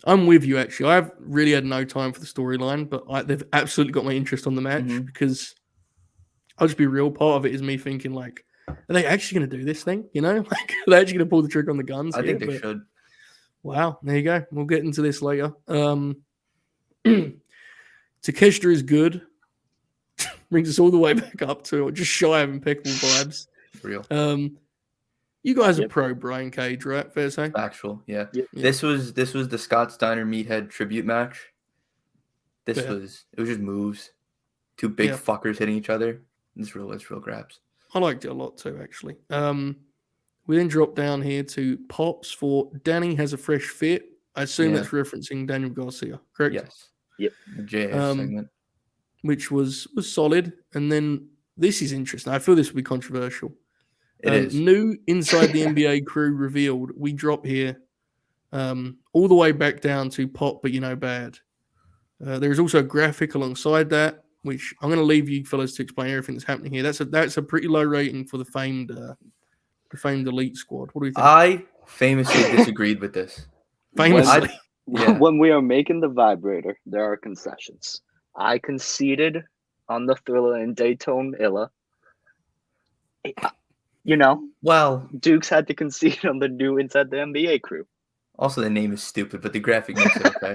I'm with you actually. I've really had no time for the storyline, but they've absolutely got my interest on the match because I'll just be real. Part of it is me thinking like, are they actually going to do this thing? Like, are they actually going to pull the trigger on the Guns? I think they should. Wow, there you go. We'll get into this later. Takeshita is good. Brings us all the way back up to just shy of impeccable vibes. Real. You guys are pro Brian Cage, right? Fair to say? Factual, yeah. Yep. This was the Scott Steiner Meathead tribute match. It was just moves. Two big fuckers hitting each other. It's real grabs. I liked it a lot too, actually. We then drop down here to Pops for Danny has a fresh fit. I assume that's referencing Daniel Garcia, correct? Yes. Yep. The JS segment. Which was solid. And then this is interesting. I feel this will be controversial. It is. New inside the NBA crew revealed. We drop here all the way back down to Pop, but bad. There is also a graphic alongside that, which I'm going to leave you fellas to explain everything that's happening here. That's a pretty low rating for the famed Elite Squad. What do you think? I famously disagreed with this. Famously. When we are making the vibrator, there are concessions. I conceded on the Thriller and Daytona Illa. Well, Dukes had to concede on the new inside the NBA crew. Also, the name is stupid, but the graphic makes it okay.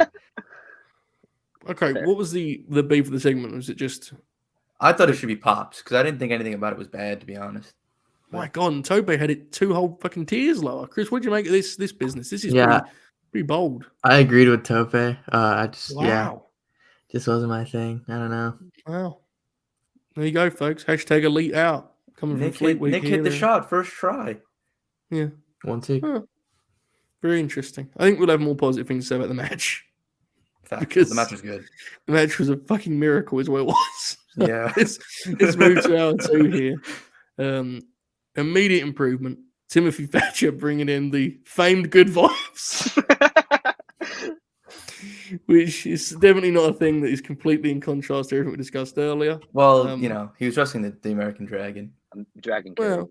Okay, Fair. what was the beef of the segment? Was it just... I thought it should be Pops, because I didn't think anything about it was bad, to be honest. My God, and Tope had it 2 whole fucking tiers lower. Chris, what do you make of this business? This is pretty bold. I agreed with Tope. Wow. Just wasn't my thing. I don't know. Wow. There you go, folks. Hashtag Elite out. Coming from Fleetweek. Nick hit the shot first try. Yeah. 1-2. Huh. Very interesting. I think we'll have more positive things to say about the match. Because the match was good. The match was a fucking miracle, is what it was. Yeah. Let's move to hour 2 here. Immediate improvement. Timothy Thatcher bringing in the famed good vibes. Which is definitely not a thing that is completely in contrast to everything we discussed earlier. Well, he was wrestling the American Dragon. Dragon Well,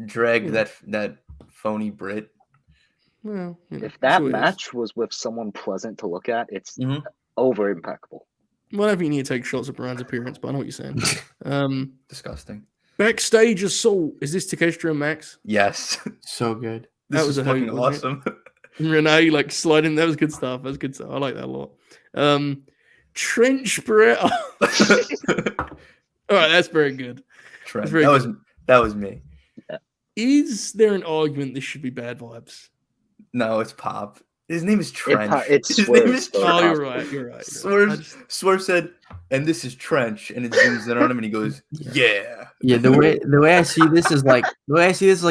Drag that phony Brit. Well, if that match was with someone pleasant to look at, it's over impeccable. Well, I don't think you need to take shots at Brian's appearance, but I know what you're saying. Disgusting. Backstage assault. Is this Takeshita and Max? Yes. So good. This was fucking awesome. Renee sliding. That was good stuff. I like that a lot. Trench Beretta. All right, that's very good. Trent. That was me. Yeah. Is there an argument this should be bad vibes? No, it's Pop. His name is Trench. His name is Trench. Oh, you're right. Swerve said, and this is Trench, and it zooms in on him, and he goes, "Yeah." Yeah, the way I see this is like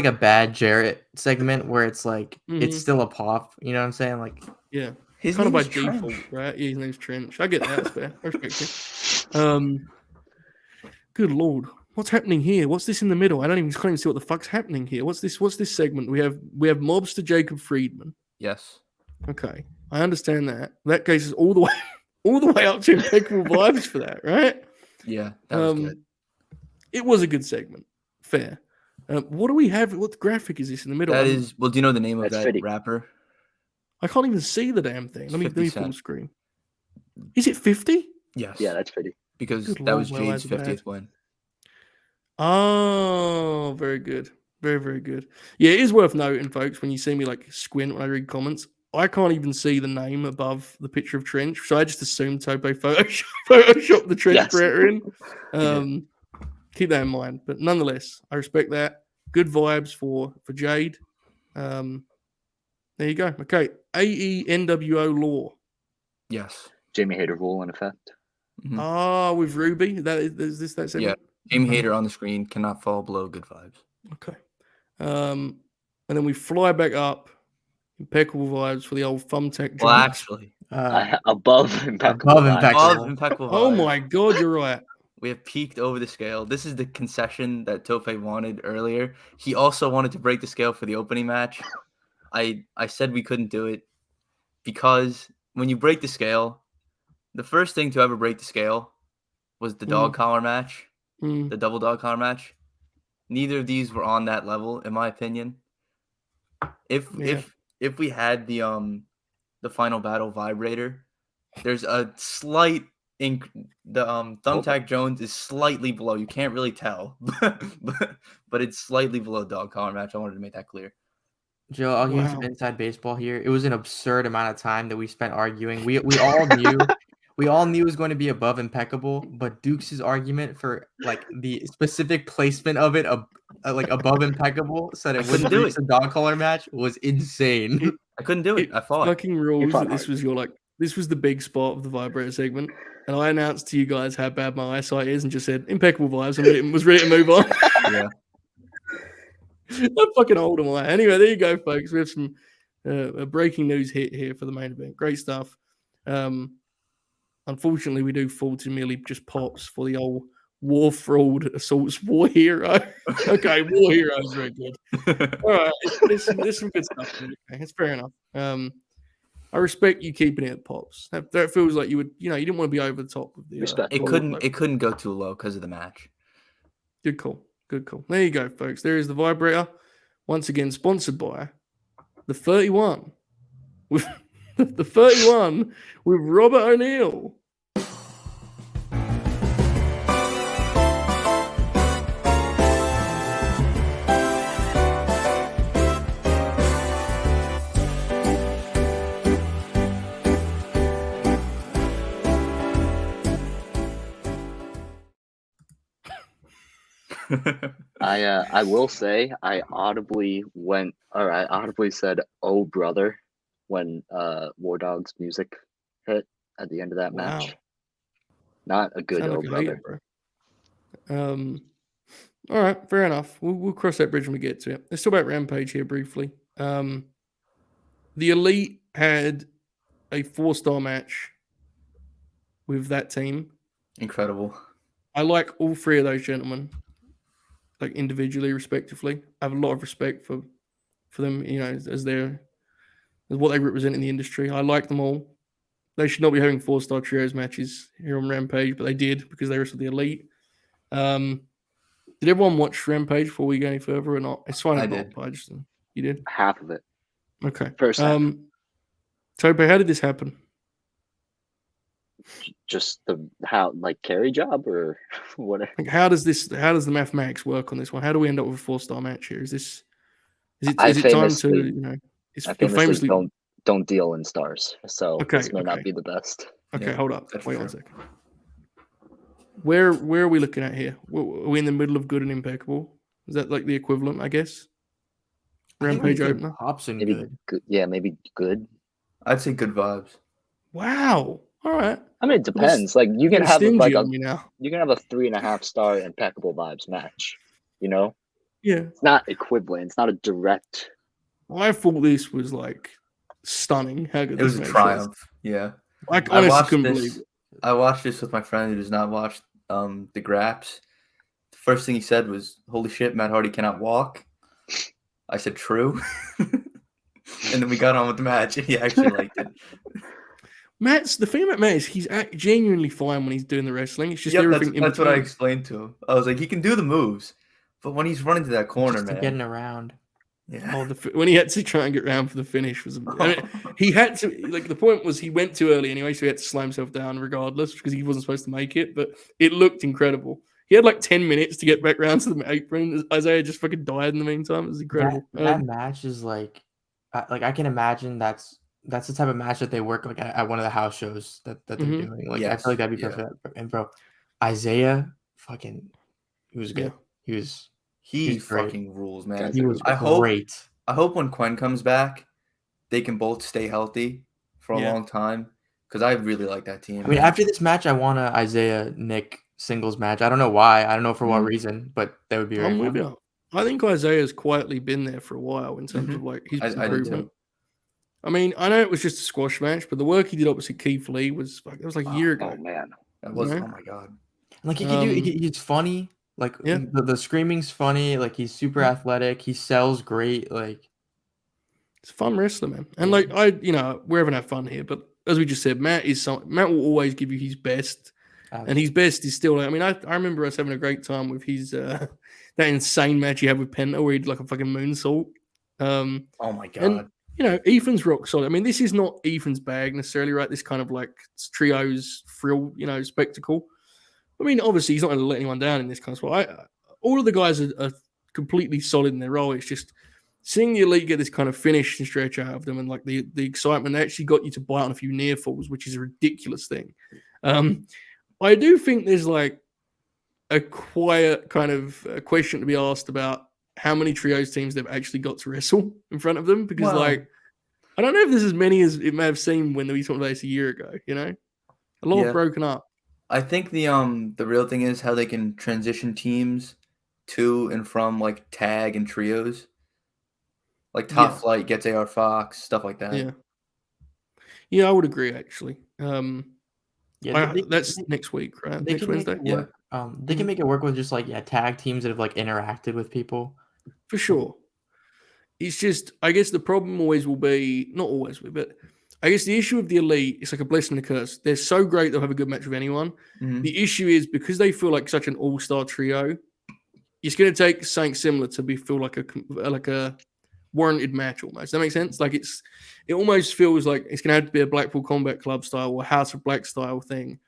a bad Jarrett segment where it's like it's still a pop. You know what I'm saying? Like, yeah, his kind of by Trench. default, right? Yeah, his name's Trench. I get that. That's fair. I respect it. Good lord, What's happening here? What's this in the middle? can't even see what the fuck's happening here. What's this segment? We have mobster Jacob Friedman. Yes. Okay. I understand that. That case is all the way up to impeccable vibes for that, right? Yeah, that was good. It was a good segment. Fair. What do we have? What graphic is this in the middle? That is, well, do you know the name of that 50. rapper? I can't even see the damn thing. Let me full Cent. screen. Is it 50? Yes. Yeah, that's 50. Because Good that Lord, was my Jade's eyes are bad. 50th win. Oh, very good. Very, very good. Yeah, it is worth noting, folks, when you see me like squint when I read comments, I can't even see the name above the picture of Trench. So I just assumed Tope Photoshop the Trench creator in. Keep that in mind. But nonetheless, I respect that. Good vibes for Jade. There you go. Okay. AENWO Law. Yes. Jamie Hayter rule in effect. Mm-hmm. Oh, with Ruby. Is this that segment? Yeah. Jamie Hayter on the screen cannot fall below good vibes. Okay. And then we fly back up. Impeccable vibes for the old thumbtack. Well, actually, above impeccable vibes. Above impeccable vibes. Oh my God, you're right. We have peaked over the scale. This is the concession that Tope wanted earlier. He also wanted to break the scale for the opening match. I said we couldn't do it because when you break the scale, the first thing to ever break the scale was the dog collar match, the double dog collar match. Neither of these were on that level, in my opinion. If we had the final battle vibrator, there's a slight Thumbtack Jones is slightly below. You can't really tell, but it's slightly below dog collar match. I wanted to make that clear. Joe, I'll give you some inside baseball here. It was an absurd amount of time that we spent arguing. We all knew it was going to be above impeccable, but Duke's argument for like the specific placement of it like above impeccable so that it wouldn't reach the dog collar match was insane. I couldn't do it. I fought. Fucking rules that this was this was the big spot of the vibrator segment. And I announced to you guys how bad my eyesight is and just said impeccable vibes and was ready to move on. Yeah. How fucking old am I? Anyway, there you go, folks. We have some a breaking news hit here for the main event. Great stuff. Unfortunately, we do fall to merely just pops for the old War Fraud Assaults War Hero. Okay, War Hero is very good. All right, there's some good stuff. Okay, it's fair enough. I respect you keeping it at pops. That feels like you would, you didn't want to be over the top of the. It couldn't go too low because of the match. Good call. Good call. There you go, folks. There is the vibrator. Once again, sponsored by the 31. With the 31 with Robert O'Neill. I will say I audibly said "Oh brother" when War Dog's music hit at the end of that match. Not a good "Oh brother." All right, fair enough. We'll cross that bridge when we get to it. Let's talk about Rampage here briefly. The Elite had a 4-star match with that team. Incredible. I like all three of those gentlemen, like individually, respectively. I have a lot of respect for them, as what they represent in the industry. I like them all. They should not be having 4-star trios matches here on Rampage, but they did because they were the Elite. Did everyone watch Rampage before we go any further or not? It's fine. I did. You did? Half of it. Okay. First half. Tope, how did this happen? Just carry job or whatever. Like how does the mathematics work on this one? How do we end up with a 4-star match here? Is it time to I famously don't deal in stars, so this may not be the best. Okay, hold up. Wait 1 second. Where are we looking at here? Are we in the middle of good and impeccable? Is that like the equivalent, I guess? Rampage opener? Maybe good. Yeah, maybe good. I'd say good vibes. Wow. All right. I mean, it depends. Like you can have you can have a 3.5-star impeccable vibes match. Yeah. It's not equivalent. It's not a direct. I thought this was like stunning. How good it was a triumph. Yeah. I honestly couldn't believe it. I watched this with my friend who does not watch the Graps. the first thing he said was, "Holy shit, Matt Hardy cannot walk." I said, "True." And then we got on with the match, and he actually liked it. The thing about Matt is he's genuinely fine when he's doing the wrestling. It's just everything that's what I explained to him. I was like, he can do the moves, but when he's running to that corner, just man, getting around. Yeah. When he had to try and get around for the finish was. I mean, he had to. Like the point was, he went too early anyway, so he had to slow himself down regardless because he wasn't supposed to make it. But it looked incredible. He had like 10 minutes to get back around to the apron. Isaiah just fucking died in the meantime. It was incredible. That match is like I can imagine that's the type of match that they work like at one of the house shows that they're doing. Like I feel like that'd be perfect. And bro, Isaiah fucking he was good. Yeah. He fucking rules, man. He was great. I hope when Quen comes back, they can both stay healthy for a long time because I really like that team. I mean, after this match, I want a Isaiah Nick singles match. I don't know why. I don't know for what reason, but that would be very fun. I think Isaiah's quietly been there for a while in terms of like his improvement. I mean, I know it was just a squash match, but the work he did opposite Keith Lee was like a year ago. Oh man, that was oh my god. Like he can do. He's funny. Like the screaming's funny. Like he's super athletic. He sells great. Like it's a fun wrestler, man. And like we're having our fun here, but as we just said, Matt will always give you his best. And his best is still. I mean, I remember us having a great time with his that insane match he had with Penta where he did like a fucking moonsault. Oh my god! And Ethan's rock solid. I mean, this is not Ethan's bag necessarily, right? This kind of like trios thrill, spectacle. I mean, obviously he's not going to let anyone down in this kind of spot. All of the guys are completely solid in their role. It's just seeing the Elite get this kind of finish and stretch out of them, and like the excitement. They actually got you to bite on a few near falls, which is a ridiculous thing. I do think there's like a quiet kind of question to be asked about how many trios teams they've actually got to wrestle in front of them. Because I don't know if there's as many as it may have seemed when we talked about this a year ago, A lot have broken up. I think the real thing is how they can transition teams to and from like tag and trios. Like Top Flight gets AR Fox, stuff like that. Yeah, I would agree actually. That's next week, right? Next Wednesday. They can make it work with just like tag teams that have like interacted with people. For sure. It's just I guess the problem always will be not always will, but I guess the issue of the Elite is like a blessing and a curse. They're so great they'll have a good match with anyone. Mm-hmm. The issue is because they feel like such an all-star trio, it's going to take something similar to feel like a warranted match almost. Does that make sense? Like it almost feels like it's going to have to be a Blackpool Combat Club style or House of Black style thing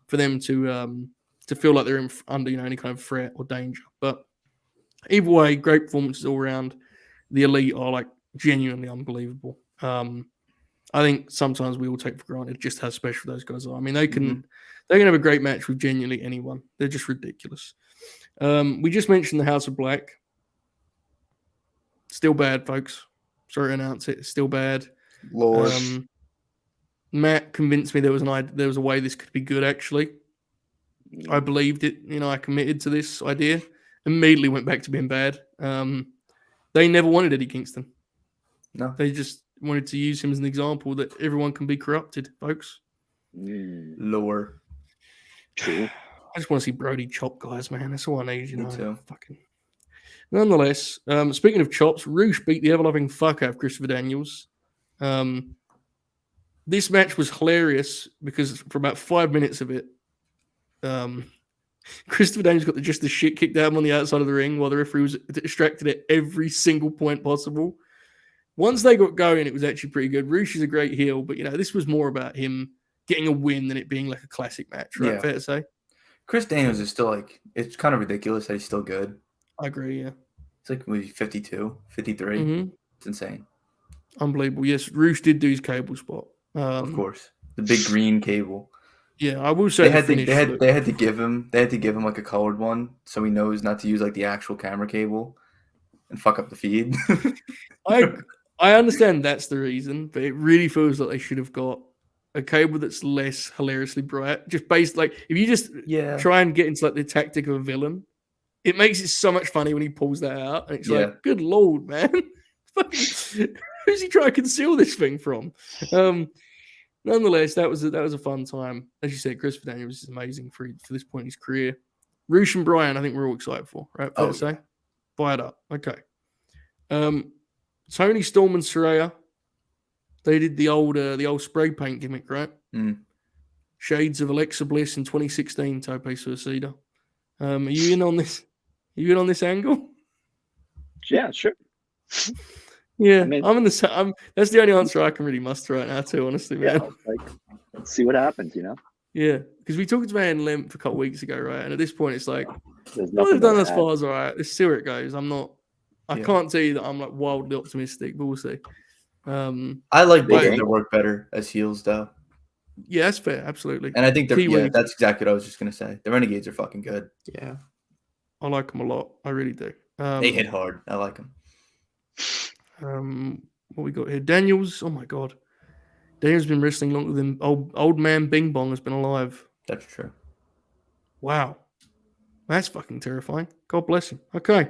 for them to feel like they're under any kind of threat or danger. But either way, great performances all around. The Elite are like genuinely unbelievable. I think sometimes we all take for granted just how special those guys are. I mean, they can have a great match with genuinely anyone. They're just ridiculous. We just mentioned the House of Black. Still bad, folks. Sorry to announce it. It's still bad. Lord. Matt convinced me there was a way this could be good, actually. I believed it. I committed to this idea. Immediately went back to being bad. They never wanted Eddie Kingston. No. They just wanted to use him as an example that everyone can be corrupted, folks. Lower. True. I just want to see Brody chop guys, man. That's all I need, Me too. Nonetheless, speaking of chops, Roosh beat the ever-loving fuck out of Christopher Daniels. This match was hilarious because for about 5 minutes of it, Christopher Daniels got just the shit kicked out of him on the outside of the ring while the referee was distracted at every single point possible. Once they got going, it was actually pretty good. Roosh is a great heel, but this was more about him getting a win than it being like a classic match, right? Yeah. Fair to say. Chris Daniels is still like, it's kind of ridiculous that he's still good. I agree, yeah. It's like maybe 52, 53. Mm-hmm. It's insane. Unbelievable. Yes, Roosh did do his cable spot. Of course. The big green cable. Yeah, I will say they had to give him like a colored one so he knows not to use like the actual camera cable and fuck up the feed. I understand that's the reason, but it really feels like they should have got a cable that's less hilariously bright. Just based like if you just try and get into like the tactic of a villain, it makes it so much funny when he pulls that out. And it's like, good lord, man. Who's he trying to conceal this thing from? Nonetheless, that was a fun time. As you said, Christopher Daniels is amazing for this point in his career. Roosh and Brian, I think we're all excited for, right? Fair to say? Fired up. Okay. Tony Storm and Saraya, they did the old spray paint gimmick, right? Shades of Alexa Bliss in 2016, Tope Suicida. Are you in on this? Are you in on this angle? Yeah, sure. Yeah, I'm in the. That's the only answer I can really muster right now, too. Honestly, man. Yeah, let's see what happens. Yeah, because we talked about it in length a couple of weeks ago, right? And at this point, it's like, what they've done as far as all right. Let's see where it goes. I can't tell you that I'm like wildly optimistic, but we'll see. I like both of their work better as heels, though. Yeah, that's fair, absolutely. And I think that's exactly what I was just gonna say. The Renegades are fucking good. Yeah, I like them a lot. I really do. They hit hard. I like them. What we got here? Daniels. Oh my god, Daniel's been wrestling longer than old man Bing Bong has been alive. That's true. Wow, that's fucking terrifying. God bless him. Okay,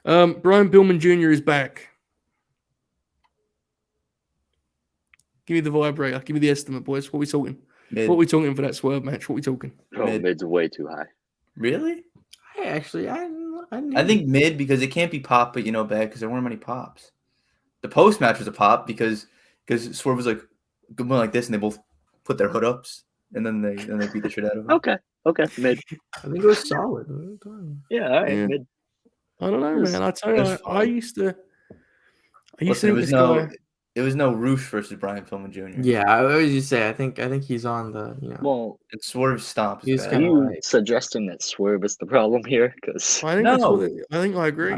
Brian Pillman Jr. is back. Give me the vibrator. Give me the estimate, boys. What are we talking? Mid. What are we talking for that swerve match? What are we talking? Mid's way too high. Really? I think mid because it can't be pop, but bad because there weren't many pops. The post match was a pop because Swerve was like going like this, and they both put their hood ups, and then they beat the shit out of him. Okay, mid. I think it was solid. Yeah, all right, mid. I don't know, man. I tell you, I used to. Listen, it was no Roosh versus Brian Pillman Jr. Yeah, I always just say I think he's on the Well, it's Swerve stomp. Are you suggesting that Swerve is the problem here? Because I think I think I agree.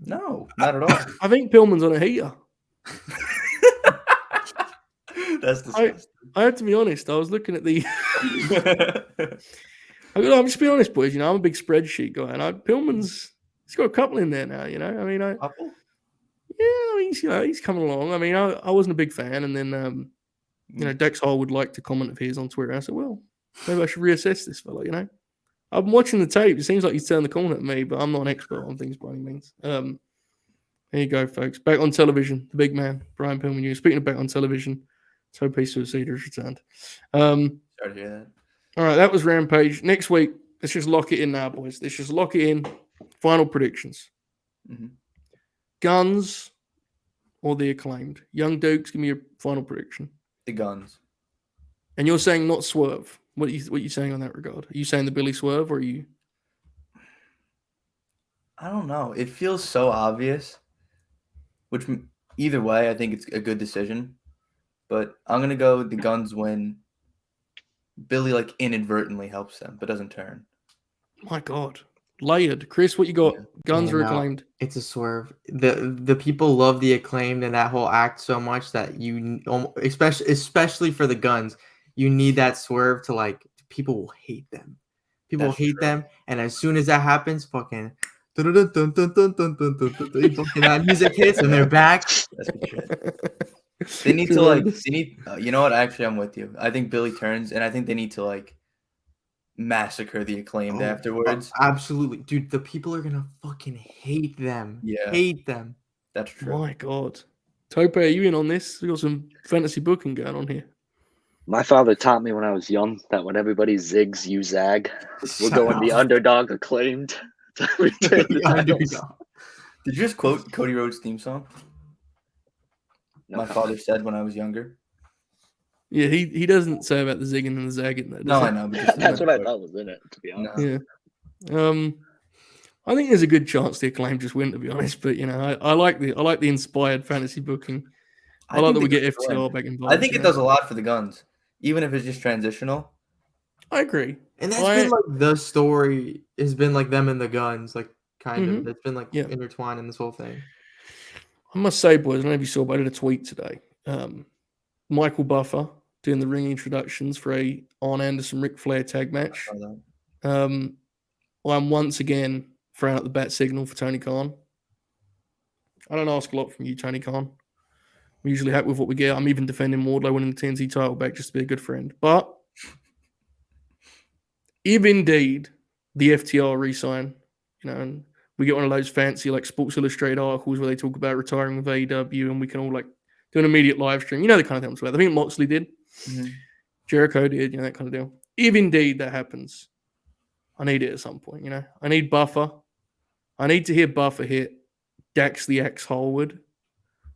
No, not at all. I think Pillman's on a heater. That's disgusting. I have to be honest. I was looking at the. I'm just being honest, boys. I'm a big spreadsheet guy, and Pillman's he's got a couple in there now. Couple? Yeah, he's coming along. I mean, I wasn't a big fan, and then Dex Hall would like to comment of his on Twitter. I said, well, maybe I should reassess this fella. I've been watching the tape. It seems like he's turned the corner at me, but I'm not an expert on things by any means. There you go, folks. Back on television, the big man, Brian Pillman Jr. Speaking of back on television, Tope Suicida has returned. Sorry to hear that. All right, that was Rampage. Next week, let's just lock it in now, boys. Let's just lock it in. Final predictions. Mm-hmm. Guns or the Acclaimed? Young Dukes, give me your final prediction. The Guns. And you're saying not Swerve. What are you saying on that regard? Are you saying the Billy Swerve, or are you? I don't know. It feels so obvious. Which either way, I think it's a good decision. But I'm gonna go with the Guns win. Billy inadvertently helps them, but doesn't turn. My God. Layered. Chris, what you got? Guns or Acclaimed? It's a Swerve. The people love the Acclaimed and that whole act so much that you, especially for the Guns, you need that Swerve to people will hate them. People will hate them, and as soon as that happens, fucking that music hits and they're back. That's good shit. They need to you know what? Actually, I'm with you. I think Billy turns, and I think they need to massacre the Acclaimed afterwards. Absolutely, dude. The people are gonna fucking hate them. Yeah, hate them. That's true. My God, Tope, are you in on this? We got some fantasy booking going on here. My father taught me when I was young that when everybody zigs, you zag. We're going the underdog Acclaimed. Did you just quote Cody Rhodes' theme song? No, my father said when I was younger. Yeah, he doesn't say about the zigging and the zagging. No, I know. But that's what I thought was in it, to be honest. Yeah. I think there's a good chance the Acclaim just win, to be honest. But I like the inspired fantasy booking. I like that we get FTR back involved. I think it does a lot for the Guns, even if it's just transitional. I agree. And that's been the story has been them and the Guns, kind of. It's been intertwined in this whole thing. I must say, boys, I don't know if you saw, but I did a tweet today. Michael Buffer doing the ring introductions for a Arn Anderson Ric Flair tag match. I'm once again throwing out the bat signal for Tony Khan. I don't ask a lot from you, Tony Khan. I'm usually happy with what we get. I'm even defending Wardlow winning the TNT title back just to be a good friend. But if indeed the FTR re-sign, and we get one of those fancy Sports Illustrated articles where they talk about retiring with AEW, and we can all do an immediate live stream. The kind of thing I'm talking about. I think Moxley did. Mm-hmm. Jericho did, that kind of deal. If indeed that happens, I need it at some point, you know. I need Buffer. I need to hear Buffer hit Dax the Axe Harwood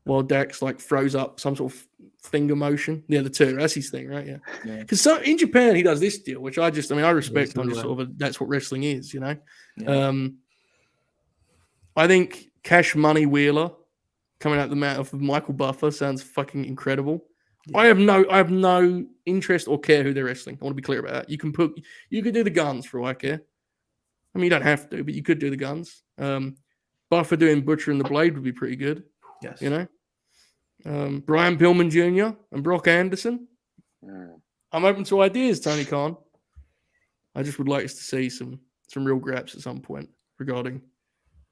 while Dax like throws up some sort of finger motion. Yeah, the two. That's his thing, right? Yeah. Because in Japan he does this deal, which I respect on just sort of that's what wrestling is, you know. Yeah. I think Cash Money Wheeler coming out the mat of Michael Buffer sounds fucking incredible. Yeah. I have no interest or care who they're wrestling. I want to be clear about that. You could do the guns for all I care. I mean, you don't have to, but you could do the guns. Buffer doing Butcher and the Blade would be pretty good. Yes. You know? Brian Pillman Jr. and Brock Anderson. I'm open to ideas, Tony Khan. I just would like us to see some real graps at some point regarding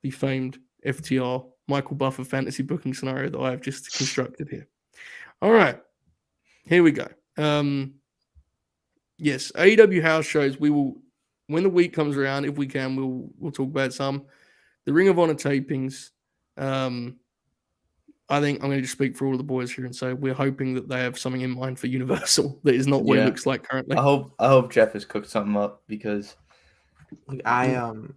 the famed FTR Michael Buffer fantasy booking scenario that I have just constructed here. All right. Here we go. Yes, AEW house shows. We will, when the week comes around, if we can, we'll talk about some. The Ring of Honor tapings. I think I'm going to just speak for all of the boys here and say we're hoping that they have something in mind for Universal that is not what it looks like currently. I hope Jeff has cooked something up because I'm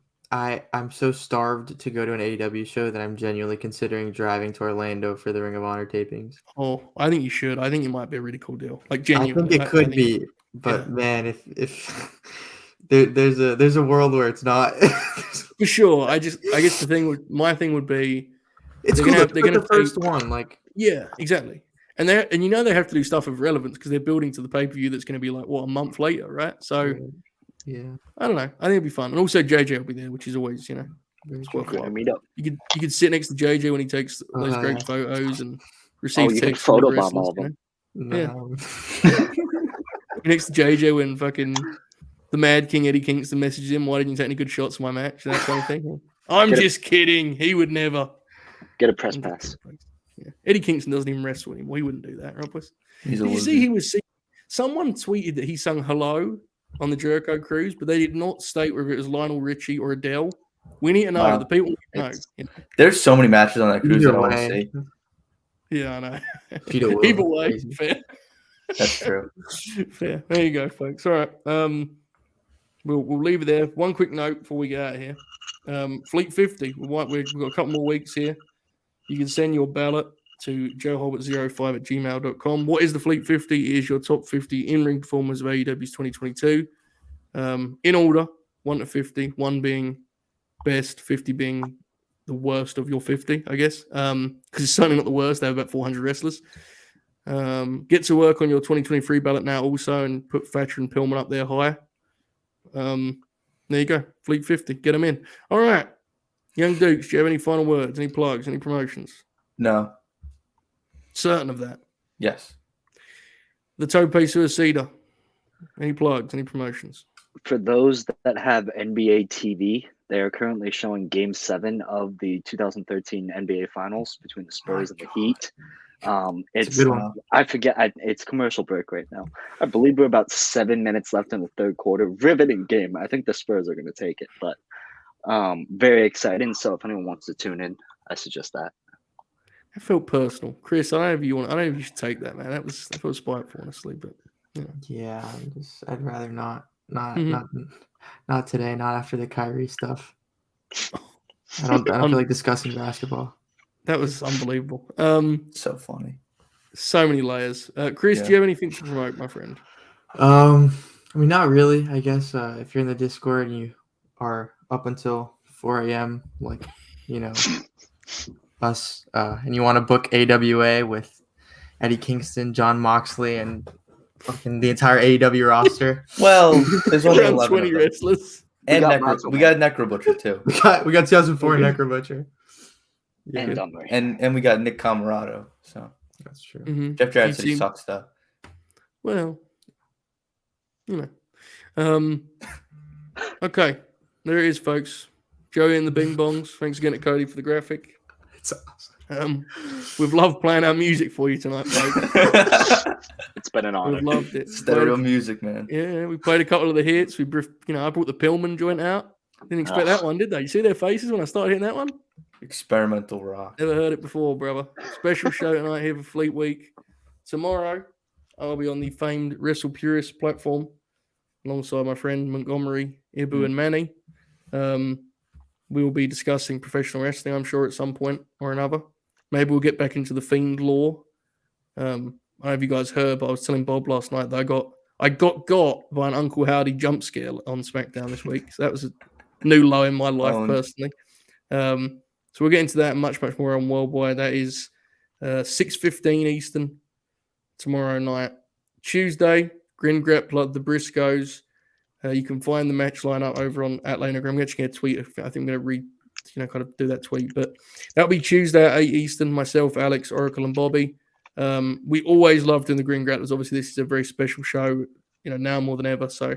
so starved to go to an AEW show that I'm genuinely considering driving to Orlando for the Ring of Honor tapings. Oh, I think you should. I think it might be a really cool deal. Like genuinely, I think it could be, but man, if there's a world where it's not. For sure. I guess my thing would be it's cool. They're gonna the first one, like exactly. And they have to do stuff of relevance because they're building to the pay-per-view that's going to be like a month later, right? So I don't know. I think it'll be fun, and also JJ will be there, which is always it's worthwhile. Meet up. You could sit next to JJ when he takes those great photos and receive texts. Photobomb all of them. No. Yeah. Next to JJ when fucking the Mad King Eddie Kingston messages him, why didn't you take any good shots of my match? That kind of thing. I'm just kidding. He would never. Get a press pass. Yeah. Eddie Kingston doesn't even wrestle anymore. He wouldn't do that, right, boys? Did you see he was someone tweeted that he sung Hello on the Jericho Cruise, but they did not state whether it was Lionel Richie or Adele. We need to know. Wow. The people know. There's so many matches on that cruise that I want to see. Yeah, I know. Either way, fair. That's true. Fair. There you go, folks. All right. We'll leave it there. One quick note before we get out of here. Fleet 50. We've got a couple more weeks here. You can send your ballot to joehobbit05@gmail.com. What is the Fleet 50? It is your top 50 in-ring performers of AEW's 2022. In order, 1 to 50, 1 being best, 50 being the worst of your 50, I guess. Because it's certainly not the worst. They have about 400 wrestlers. Get to work on your 2023 ballot now also and put Thatcher and Pillman up there high. There you go. Fleet 50. Get them in. All right. Young Dukes, do you have any final words, any plugs, any promotions? No. Certain of that? Yes. The Tope Suicida. Any plugs, any promotions? For those that have NBA TV, they are currently showing Game 7 of the 2013 NBA Finals between the Spurs and the Heat. It's a good one. I forget. It's commercial break right now. I believe we're about 7 minutes left in the third quarter. Riveting game. I think the Spurs are going to take it, but very exciting. So if anyone wants to tune in, I suggest that. I felt personal, Chris. I don't know if you want. I don't know if you should take that, man. I felt spiteful, honestly, but yeah, I'd rather not today. Not after the Kyrie stuff. I don't feel like discussing basketball. That was unbelievable. So funny. So many layers. Chris, do you have anything to promote, my friend? I mean, not really. I guess if you're in the Discord and you are up until 4 a.m., like, us, and you want to book AWA with Eddie Kingston, John Moxley, and fucking the entire AEW roster. Well, there's only 20 wrestlers. And we got Necro Butcher too. We got 2004 Necro Butcher. Yeah. And we got Nick Camarado. So that's true. Mm-hmm. Jeff Jarrett said he sucks though. Well, okay. There it is, folks. Joey and the Bing Bongs. Thanks again to Cody for the graphic. It's awesome. We've loved playing our music for you tonight, folks. It's been an honor. We've loved it. Stereo music, man. Yeah, we played a couple of the hits. I brought the Pillman joint out. Didn't expect that one, did they? You see their faces when I started hitting that one? Experimental rock. Never heard it before, brother. Special show tonight here for Fleet Week. Tomorrow, I'll be on the famed Wrestle Purist platform alongside my friend Montgomery, Ibu, and Manny. We will be discussing professional wrestling, I'm sure, at some point or another. Maybe we'll get back into the Fiend lore. I don't know if you guys heard, but I was telling Bob last night that I got by an Uncle Howdy jump scare on SmackDown this week. So that was a new low in my life personally. So we'll get into that and much more on Worldwide. That is 6:15 Eastern tomorrow night. Tuesday, Gringrat Blood, the Briscoes. You can find the match lineup over on @Lanagram. I'm actually going to tweet. I think I'm going to kind of do that tweet. But that'll be Tuesday at 8 Eastern. Myself, Alex, Oracle, and Bobby. We always loved doing the Green Grapplers. Obviously, this is a very special show, now more than ever. So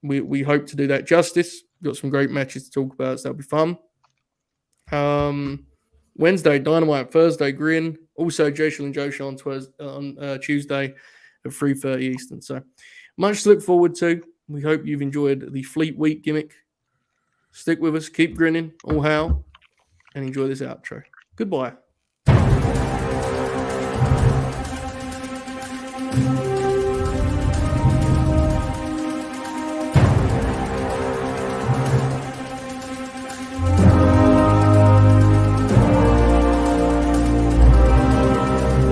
we hope to do that justice. We've got some great matches to talk about, so that'll be fun. Wednesday, Dynamite. Thursday, Grin. Also, Jason and Joe Show on Tuesday at 3:30 Eastern. So much to look forward to. We hope you've enjoyed the Fleet Week gimmick. Stick with us. Keep grinning. All hail. And enjoy this outro. Goodbye.